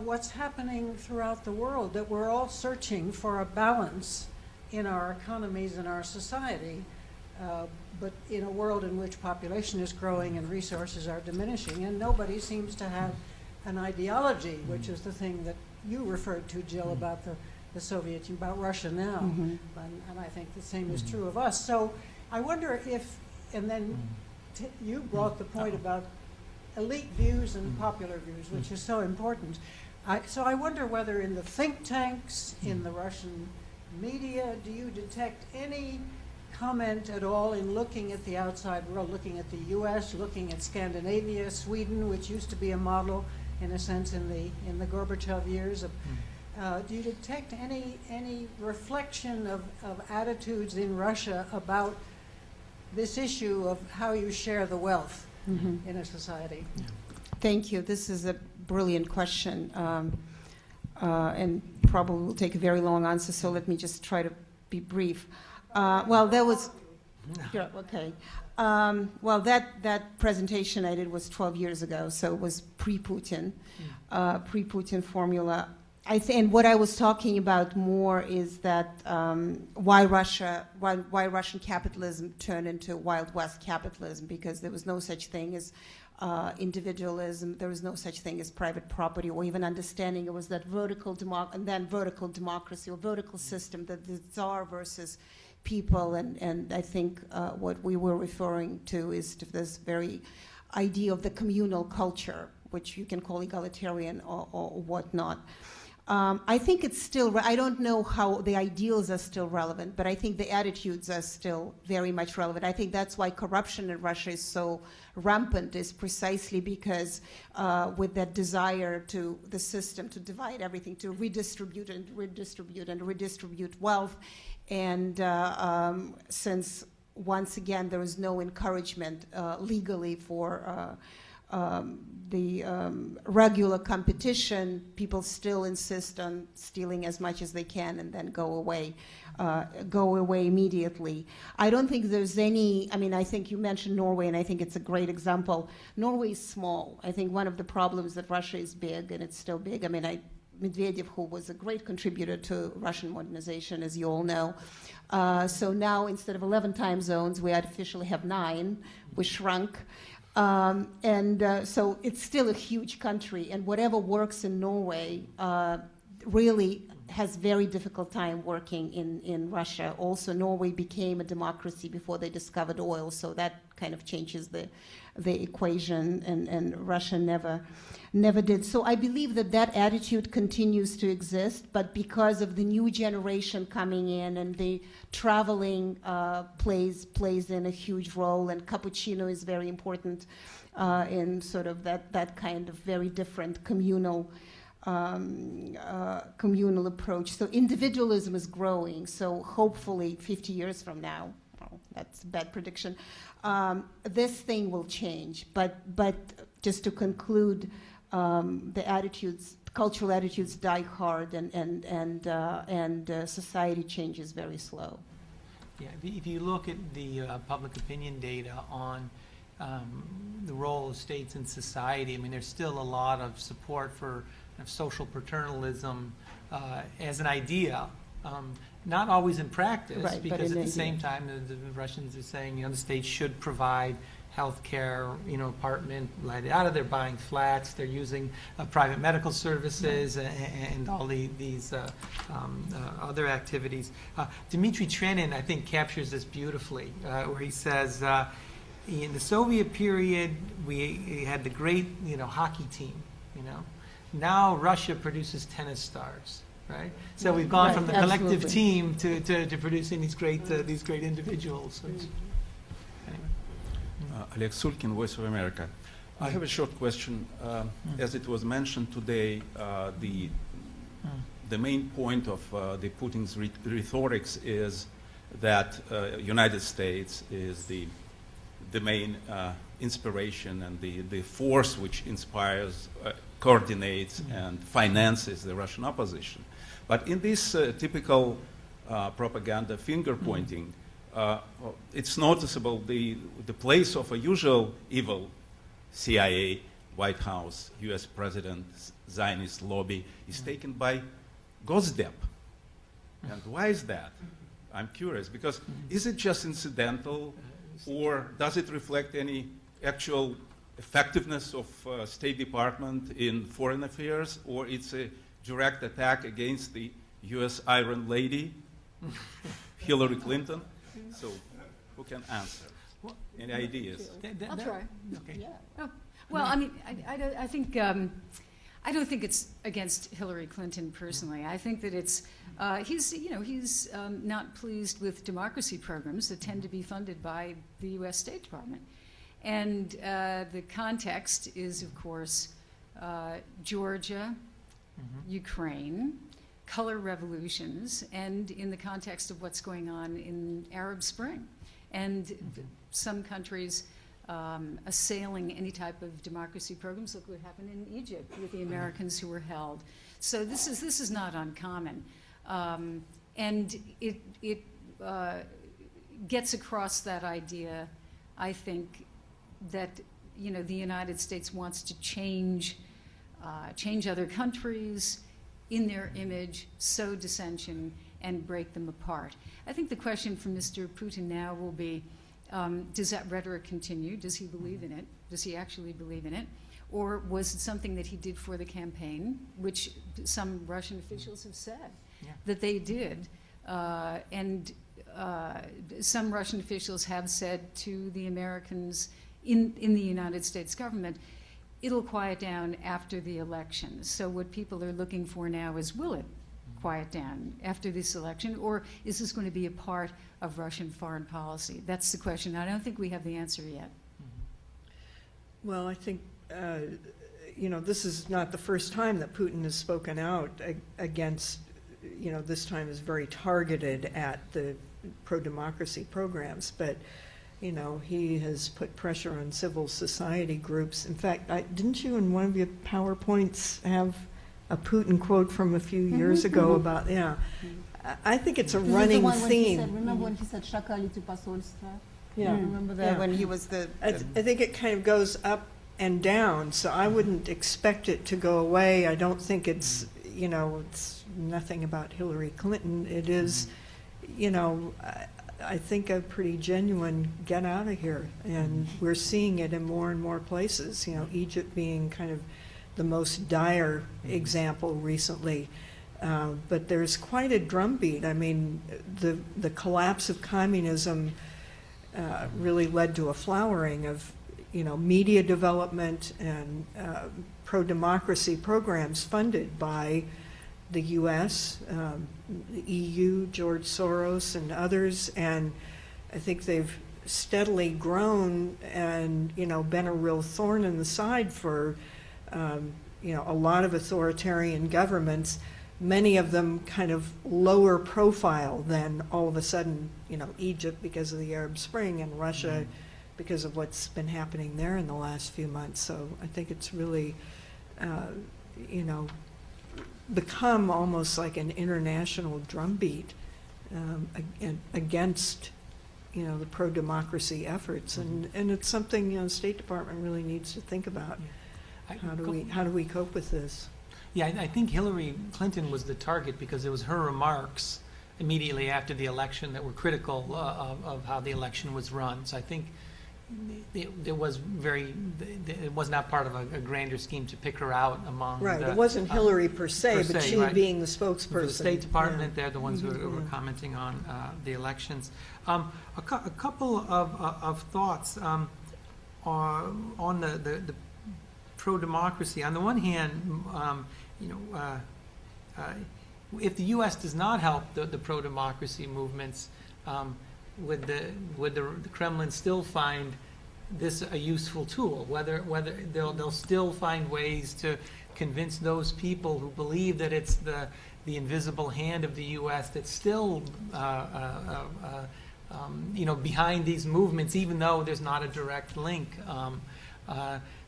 what's happening throughout the world, that we're all searching for a balance in our economies and our society, but in a world in which population is growing and resources are diminishing, and nobody seems to have an ideology, which is the thing that you referred to, Jill, about the Soviet, about Russia now, and I think the same is true of us. So I wonder if, and then you brought the point about elite views and popular views, which is so important. So I wonder whether in the think tanks, in the Russian media, do you detect any comment at all in looking at the outside world, looking at the US, looking at Scandinavia, Sweden, which used to be a model, in a sense, in the Gorbachev years? Do you detect any reflection of attitudes in Russia about this issue of how you share the wealth in a society? Thank you. This is a brilliant question, and probably will take a very long answer, so let me just try to be brief. Well, there was... Yeah, okay. Well, that presentation I did was 12 years ago, so it was pre-Putin, pre-Putin formula. And what I was talking about more is that why Russian capitalism turned into Wild West capitalism, because there was no such thing as individualism, there was no such thing as private property, or even understanding it was that vertical democracy or vertical system, that the Tsar versus people, and I think what we were referring to is to this very idea of the communal culture, which you can call egalitarian or whatnot. I think it's still, I don't know how the ideals are still relevant, but I think the attitudes are still very much relevant. I think that's why corruption in Russia is so rampant, is precisely because with that desire to the system to divide everything, to redistribute and redistribute and redistribute wealth. And since, once again, there is no encouragement legally for the regular competition, people still insist on stealing as much as they can and then go away immediately. I don't think there's any, I mean, I think you mentioned Norway, and I think it's a great example. Norway is small. I think one of the problems that Russia is big, and it's still big. I mean, Medvedev, who was a great contributor to Russian modernization, as you all know. So now, instead of 11 time zones, we artificially have 9. We shrunk. So it's still a huge country, and whatever works in Norway really has very difficult time working in Russia. Also, Norway became a democracy before they discovered oil, so that kind of changes the equation, and Russia never did. So I believe that attitude continues to exist, but because of the new generation coming in and the traveling plays in a huge role, and cappuccino is very important in sort of that kind of very different communal approach. So individualism is growing, so hopefully 50 years from now, well, that's a bad prediction, this thing will change. But just to conclude, the attitudes, cultural attitudes die hard, and society changes very slow. Yeah, if you look at the public opinion data on the role of states in society, I mean, there's still a lot of support for social paternalism as an idea. not always in practice, Right, but because in at the idea. same time, the Russians are saying, the states should provide health care, apartment, out of they're buying flats, they're using private medical services and all these other activities. Dmitry Trenin, I think, captures this beautifully, where he says, in the Soviet period, we had the great, hockey team, Now Russia produces tennis stars, right? So we've gone from the collective team to producing these great individuals. So Alex Sulkin, Voice of America. I have a short question. As it was mentioned today, the main point of the Putin's rhetorics is that United States is the main inspiration and the force which inspires, coordinates, and finances the Russian opposition. But in this typical propaganda finger-pointing, it's noticeable the place of a usual evil, CIA, White House, US President, Zionist lobby, is taken by Gosdep. And why is that? I'm curious, because is it just incidental, or does it reflect any actual effectiveness of State Department in foreign affairs, or it's a direct attack against the US Iron Lady, Hillary Clinton? So, who can answer? Any ideas? I'll try. Okay. Yeah. Oh, well, I mean, I think I don't think it's against Hillary Clinton personally. I think that it's he's not pleased with democracy programs that tend to be funded by the U.S. State Department, and the context is, of course, Georgia, Ukraine, color revolutions, and in the context of what's going on in Arab Spring, and some countries assailing any type of democracy programs. Look what happened in Egypt with the Americans who were held. So this is not uncommon, and it gets across that idea, I think, that the United States wants to change other countries in their image, sow dissension, and break them apart. I think the question for Mr. Putin now will be, does that rhetoric continue? Does he believe in it? Does he actually believe in it? Or was it something that he did for the campaign, which some Russian officials have said that they did? And some Russian officials have said to the Americans in the United States government, it'll quiet down after the election. So what people are looking for now is, will it quiet down after this election, or is this going to be a part of Russian foreign policy? That's the question. I don't think we have the answer yet. Well, I think, this is not the first time that Putin has spoken out against, this time is very targeted at the pro-democracy programs, but he has put pressure on civil society groups. In fact, didn't you in one of your PowerPoints have a Putin quote from a few years ago about, I think it's a running theme. Remember when he said «Шакалите посольства»? Yeah. Remember that when he was I think it kind of goes up and down, so I wouldn't expect it to go away. I don't think it's, it's nothing about Hillary Clinton. It is, I think a pretty genuine get out of here, and we're seeing it in more and more places, Egypt being kind of the most dire example recently. But there's quite a drumbeat. I mean, the collapse of communism really led to a flowering of, media development and pro-democracy programs funded by the U.S., the EU, George Soros, and others. And I think they've steadily grown and, been a real thorn in the side for, a lot of authoritarian governments, many of them kind of lower profile than all of a sudden, Egypt because of the Arab Spring and Russia because of what's been happening there in the last few months. So I think it's really, become almost like an international drumbeat against, the pro-democracy efforts. And it's something, the State Department really needs to think about. How do we cope with this? Yeah, I think Hillary Clinton was the target because it was her remarks immediately after the election that were critical of how the election was run. So I think it was not part of a grander scheme to pick her out among Right, the, it wasn't Hillary per se, but she right. being the sponsor. For the State Department, they're the ones who were commenting on the elections. A couple of thoughts are on the pro-democracy. On the one hand, if the U.S. does not help the pro-democracy movements, would the Kremlin still find this a useful tool? Whether they'll still find ways to convince those people who believe that it's the invisible hand of the U.S. that's still behind these movements, even though there's not a direct link.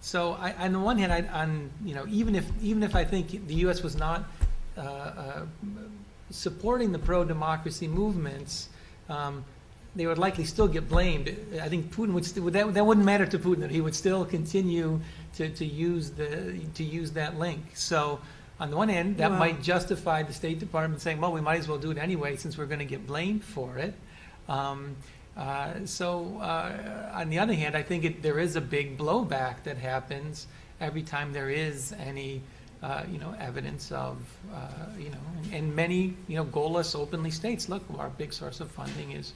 So on the one hand, even if I think the U.S. was not supporting the pro-democracy movements, they would likely still get blamed. I think Putin that wouldn't matter to Putin, that he would still continue to use that link. So on the one hand, that might justify the State Department saying, well, we might as well do it anyway since we're going to get blamed for it. On the other hand, I think there is a big blowback that happens every time there is any evidence of, and many, goalless, openly states, look, our big source of funding is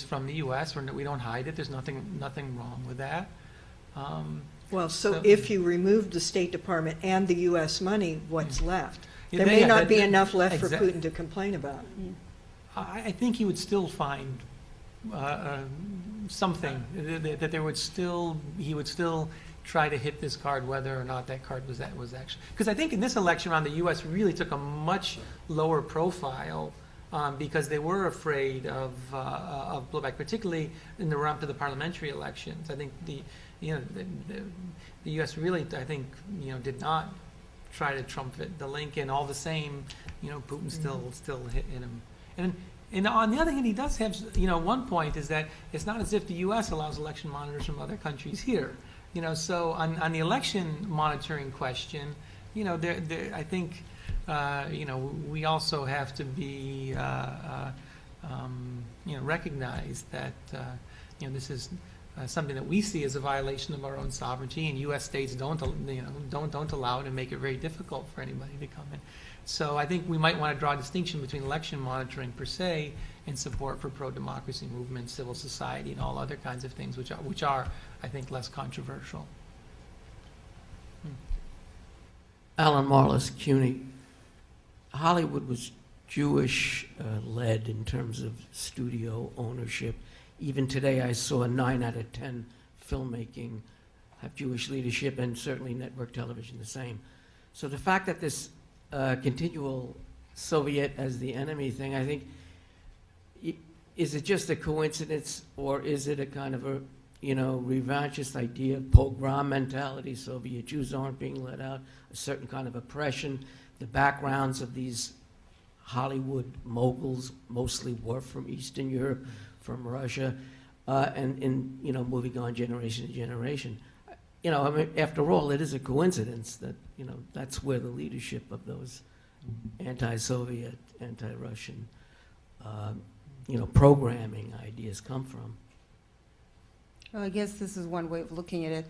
from the U.S. We don't hide it. There's nothing wrong with that. So if you remove the State Department and the U.S. money, what's left? There may not be enough left for Putin to complain about. I think he would still find something that he would still try to hit this card, whether or not that card was actually. Because I think in this election round, the U.S. really took a much lower profile because they were afraid of blowback, particularly in the run to the parliamentary elections. I think the U.S. really, I think, did not try to trumpet the link, and all the same, Putin still hit him. And on the other hand, he does have, one point is that it's not as if the U.S. allows election monitors from other countries here. So on the election monitoring question, I think, we also have to be, recognize that, this is something that we see as a violation of our own sovereignty, and U.S. states don't allow it and make it very difficult for anybody to come in. So I think we might want to draw a distinction between election monitoring per se and support for pro-democracy movements, civil society, and all other kinds of things, which are I think, less controversial. Alan Marlis, CUNY. Hollywood was Jewish-led in terms of studio ownership. Even today, I saw 9 out of 10 filmmaking have Jewish leadership, and certainly network television the same. So the fact that this continual Soviet as the enemy thing, I think, is it just a coincidence, or is it a kind of a revanchist idea, pogrom mentality? Soviet Jews aren't being let out, a certain kind of oppression. The backgrounds of these Hollywood moguls mostly were from Eastern Europe, from Russia, and moving on generation to generation. I mean, after all, it is a coincidence that, that's where the leadership of those anti-Soviet, anti-Russian, programming ideas come from. Well, I guess this is one way of looking at it.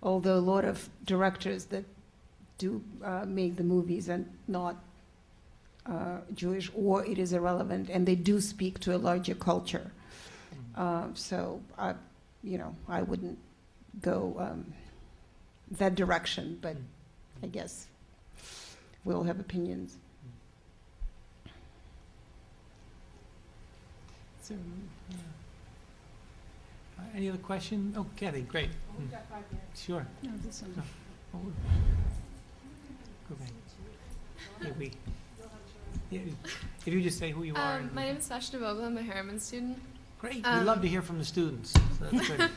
Although a lot of directors that do make the movies are not Jewish, or it is irrelevant, and they do speak to a larger culture. So I wouldn't go that direction, but I guess we all have opinions. So, any other question? Oh, Kathy, great. Sure. No, this one. Oh, go back. If you just say who you are. My name is Sasha Vogel. I'm a Harriman student. Great. We love to hear from the students. So that's good.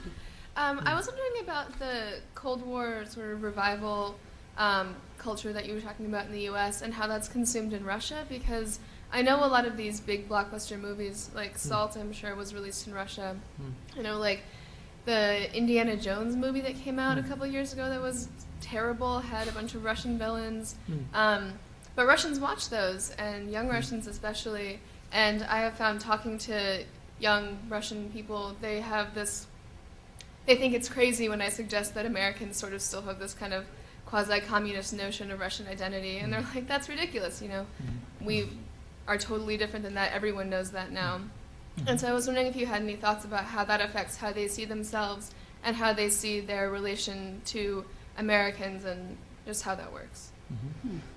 I was wondering about the Cold War sort of revival culture that you were talking about in the U.S. and how that's consumed in Russia, because I know a lot of these big blockbuster movies, like Salt, I'm sure, was released in Russia. I know, like, the Indiana Jones movie that came out a couple years ago that was terrible, had a bunch of Russian villains. But Russians watch those, and young Russians especially. And I have found talking to young Russian people, they think it's crazy when I suggest that Americans sort of still have this kind of quasi-communist notion of Russian identity. And they're like, that's ridiculous, you know. We are totally different than that. Everyone knows that now. And so I was wondering if you had any thoughts about how that affects how they see themselves and how they see their relation to Americans and just how that works.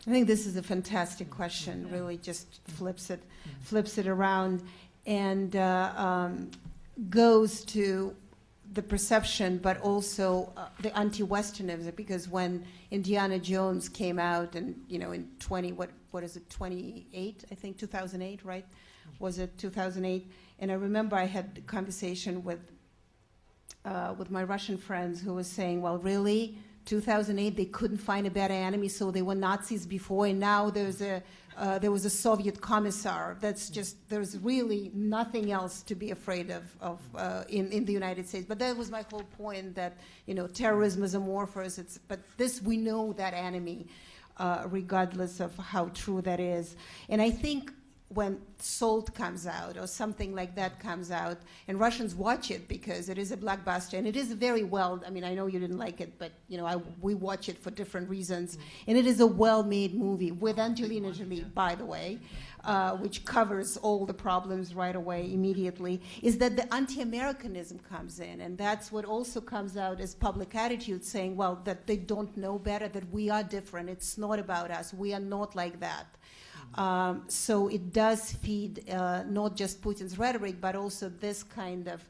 I think this is a fantastic question. Really, just flips it around, and goes to the perception, but also the anti-Westernism. Because when Indiana Jones came out, and in 28? I think 2008, right? Was it 2008? And I remember I had a conversation with my Russian friends who was saying, well, really, 2008, they couldn't find a better enemy, so they were Nazis before, and now there was a Soviet commissar. That's just, there's really nothing else to be afraid of in the United States. But that was my whole point, that terrorism is amorphous. But this, we know that enemy, regardless of how true that is. And I think when Salt comes out or something like that comes out, and Russians watch it because it is a blockbuster, and it is very well, I mean, I know you didn't like it, but we watch it for different reasons, and it is a well-made movie with Angelina Jolie, by the way, which covers all the problems right away, immediately, is that the anti-Americanism comes in, and that's what also comes out as public attitude, saying, well, that they don't know better, that we are different, it's not about us, we are not like that. So it does feed not just Putin's rhetoric, but also this kind of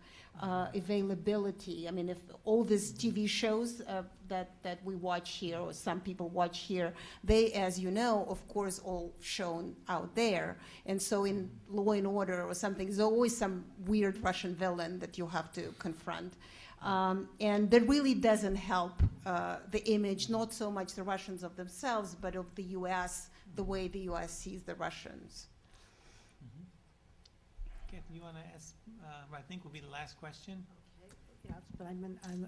availability. I mean, if all these TV shows that we watch here, or some people watch here, they, as you know, of course, all shown out there. And so in Law and Order or something, there's always some weird Russian villain that you have to confront. And that really doesn't help the image, not so much the Russians of themselves, but of the U.S., the way the U.S. sees the Russians. Okay, you want to ask, I think will be the last question. Yes, but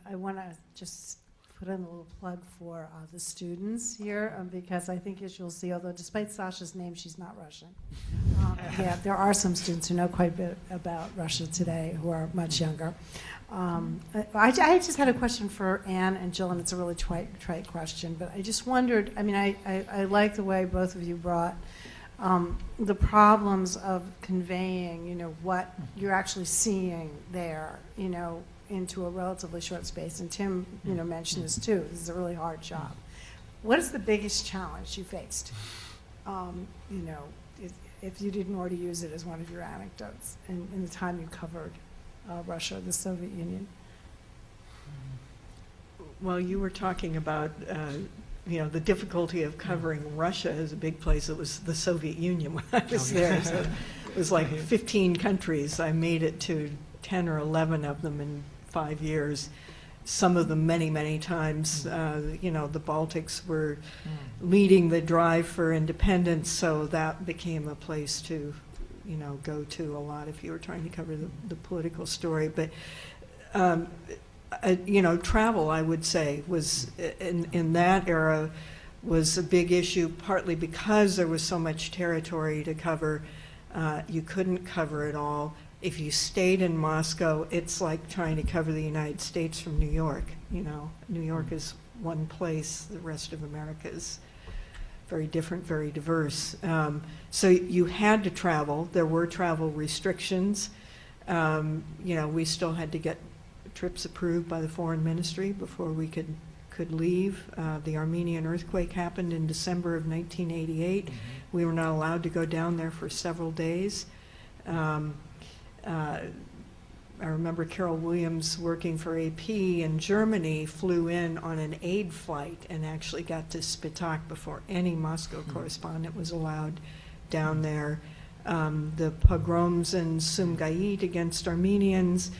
I want to just put in a little plug for the students here, because I think, as you'll see, although despite Sasha's name, she's not Russian. Yeah, there are some students who know quite a bit about Russia today who are much younger. I just had a question for Anne and Jill, and it's a really trite question, but I just wondered, I mean, I like the way both of you brought the problems of conveying, what you're actually seeing there, into a relatively short space. And Tim, mentioned this too. This is a really hard job. What is the biggest challenge you faced? If you didn't already use it as one of your anecdotes in the time you covered Russia, the Soviet Union. Well, you were talking about the difficulty of covering Russia as a big place. It was the Soviet Union when I was there. So it was like 15 countries. I made it to 10 or 11 of them in 5 years. Some of them many, many times. The Baltics were leading the drive for independence, so that became a place to go to a lot if you were trying to cover the political story. But, travel, I would say, was in that era was a big issue, partly because there was so much territory to cover. You couldn't cover it all. If you stayed in Moscow, it's like trying to cover the United States from New York. New York is one place, the rest of America is very different, very diverse. So you had to travel. There were travel restrictions. We still had to get trips approved by the foreign ministry before we could leave. The Armenian earthquake happened in December of 1988. We were not allowed to go down there for several days. I remember Carol Williams, working for AP in Germany, flew in on an aid flight and actually got to Spitak before any Moscow correspondent was allowed down there. The pogroms in Sumgait against Armenians,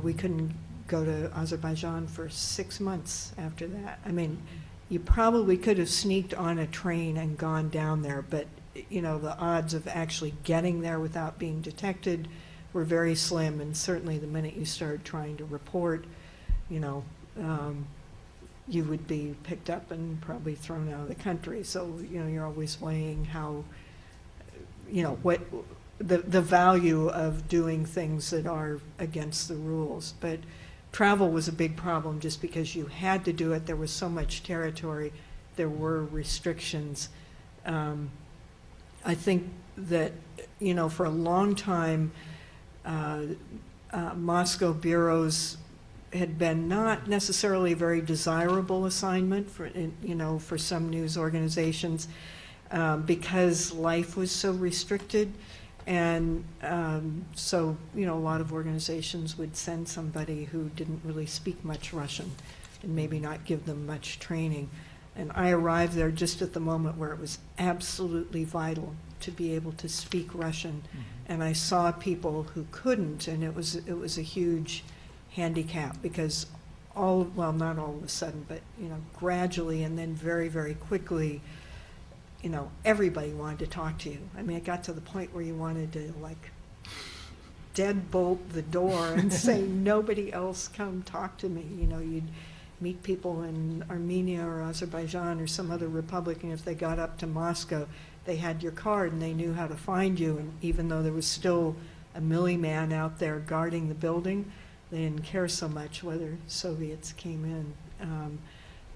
we couldn't go to Azerbaijan for 6 months after that. I mean, you probably could have sneaked on a train and gone down there, but the odds of actually getting there without being detected were very slim, and certainly the minute you started trying to report, you would be picked up and probably thrown out of the country. So, you're always weighing how, what the value of doing things that are against the rules. But travel was a big problem just because you had to do it. There was so much territory. There were restrictions. I think that, for a long time, Moscow bureaus had been not necessarily a very desirable assignment for some news organizations because life was so restricted. And so, a lot of organizations would send somebody who didn't really speak much Russian and maybe not give them much training. And I arrived there just at the moment where it was absolutely vital to be able to speak Russian. And I saw people who couldn't, and it was a huge handicap because not all of a sudden, but gradually and then very, very quickly, everybody wanted to talk to you. I mean, it got to the point where you wanted to deadbolt the door and say, nobody else come talk to me. You'd meet people in Armenia or Azerbaijan or some other republic, and if they got up to Moscow, they had your card and they knew how to find you. And even though there was still a milliman out there guarding the building, they didn't care so much whether Soviets came in.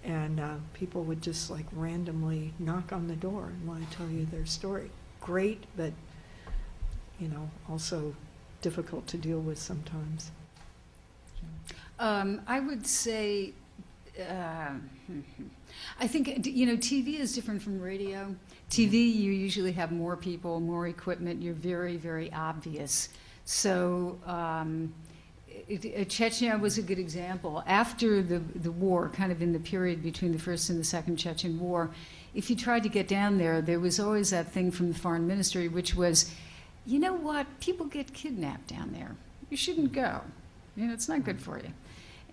And people would just randomly knock on the door and want to tell you their story. Great, but also difficult to deal with sometimes. I would say, I think, TV is different from radio. TV, you usually have more people, more equipment. You're very, very obvious. So Chechnya was a good example. After the war, kind of in the period between the First and the Second Chechen War, if you tried to get down there, there was always that thing from the Foreign Ministry, which was, you know what, people get kidnapped down there. You shouldn't go. It's not good for you.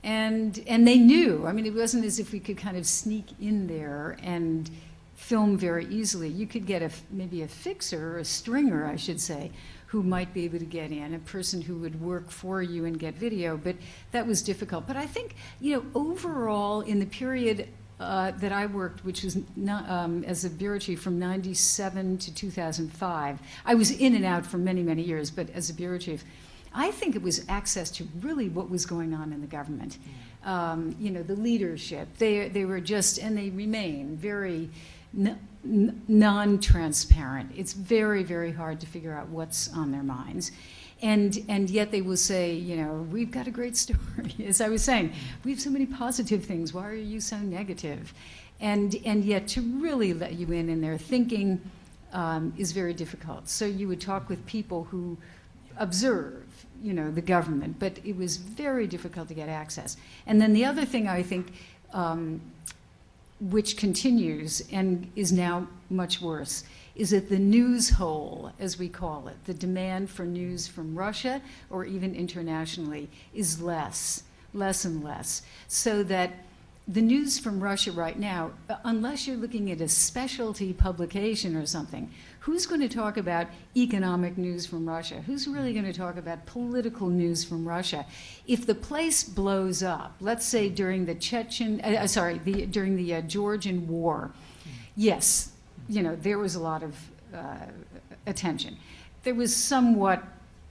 And they knew. I mean, it wasn't as if we could kind of sneak in there and film very easily. You could get maybe a fixer, or a stringer, I should say, who might be able to get in, a person who would work for you and get video, but that was difficult. But I think, overall, in the period that I worked, which was not, as a bureau chief from 97 to 2005, I was in and out for many, many years, but as a bureau chief, I think it was access to really what was going on in the government. The leadership, they were just, and they remain very non-transparent. It's very, very hard to figure out what's on their minds. And yet they will say, we've got a great story. As I was saying, we have so many positive things. Why are you so negative? And yet to really let you in their thinking is very difficult. So you would talk with people who observe, the government, but it was very difficult to get access. And then the other thing I think, which continues and is now much worse, is that the news hole, as we call it, the demand for news from Russia or even internationally is less and less. So that the news from Russia right now, unless you're looking at a specialty publication or something, who's going to talk about economic news from Russia? Who's really going to talk about political news from Russia? If the place blows up, let's say during the during the Georgian War, yes, there was a lot of attention. There was somewhat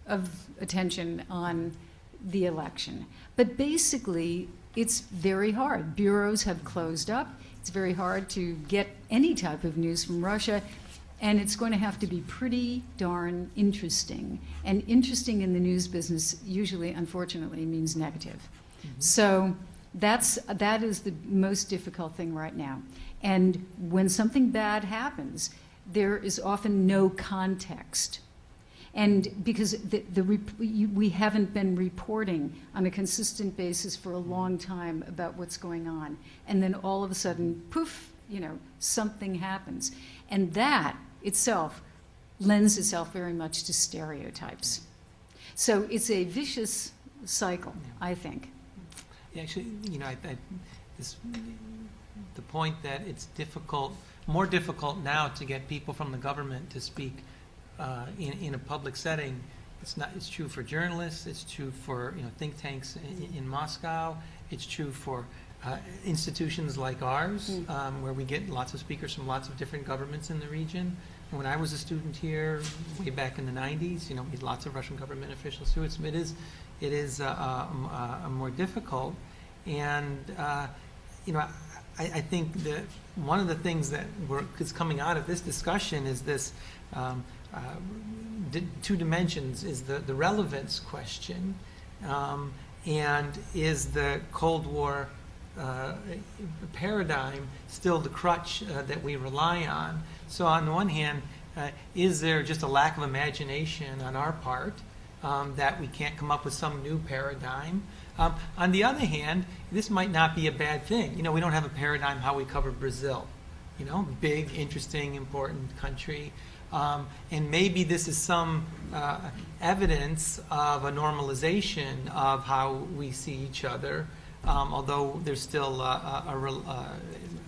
of attention on the election. But basically, it's very hard. Bureaus have closed up. It's very hard to get any type of news from Russia. And it's going to have to be pretty darn interesting. And interesting in the news business usually, unfortunately, means negative. So that is the most difficult thing right now. And when something bad happens, there is often no context. And because we haven't been reporting on a consistent basis for a long time about what's going on. And then all of a sudden, poof, something happens. And that itself lends itself very much to stereotypes. So it's a vicious cycle, I think. Yeah, actually, the point that it's more difficult now to get people from the government to speak in a public setting. It's true for journalists. It's true for think tanks in Moscow. It's true for institutions like ours, where we get lots of speakers from lots of different governments in the region. And when I was a student here, way back in the 90s, we had lots of Russian government officials too. It is more difficult, and I think that one of the things that is coming out of this discussion is this two dimensions: is the relevance question, and is the Cold War paradigm still the crutch that we rely on? So on the one hand, is there just a lack of imagination on our part that we can't come up with some new paradigm? On the other hand, this might not be a bad thing. We don't have a paradigm how we cover Brazil. Big, interesting, important country. And maybe this is some evidence of a normalization of how we see each other, although there's still a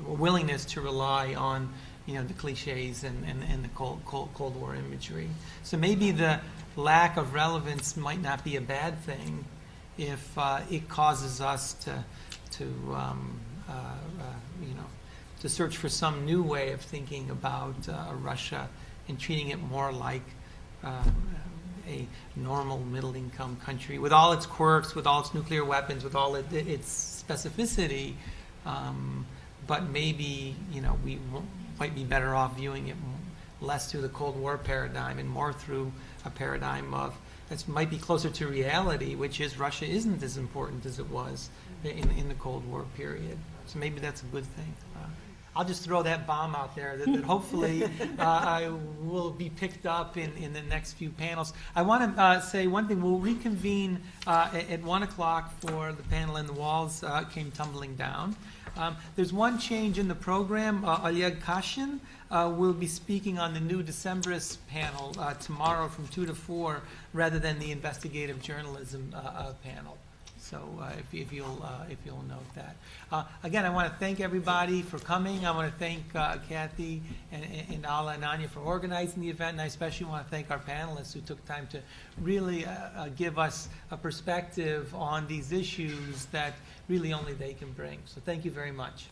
willingness to rely on the cliches and the Cold War imagery. So maybe the lack of relevance might not be a bad thing if it causes us to search for some new way of thinking about Russia and treating it more like a normal middle-income country with all its quirks, with all its nuclear weapons, with all its specificity. But maybe we might be better off viewing it less through the Cold War paradigm and more through a paradigm of that might be closer to reality, which is Russia isn't as important as it was in the Cold War period. So maybe that's a good thing. I'll just throw that bomb out there that hopefully will be picked up in the next few panels. I want to say one thing. We'll reconvene at 1 o'clock for the panel and the walls came tumbling down. There's one change in the program. Oleg Kashin will be speaking on the new Decembrist panel tomorrow from 2 to 4 rather than the investigative journalism panel. So if you'll note that. Again, I want to thank everybody for coming. I want to thank Kathy and Ala and Anya for organizing the event, and I especially want to thank our panelists who took time to really give us a perspective on these issues that really only they can bring. So thank you very much.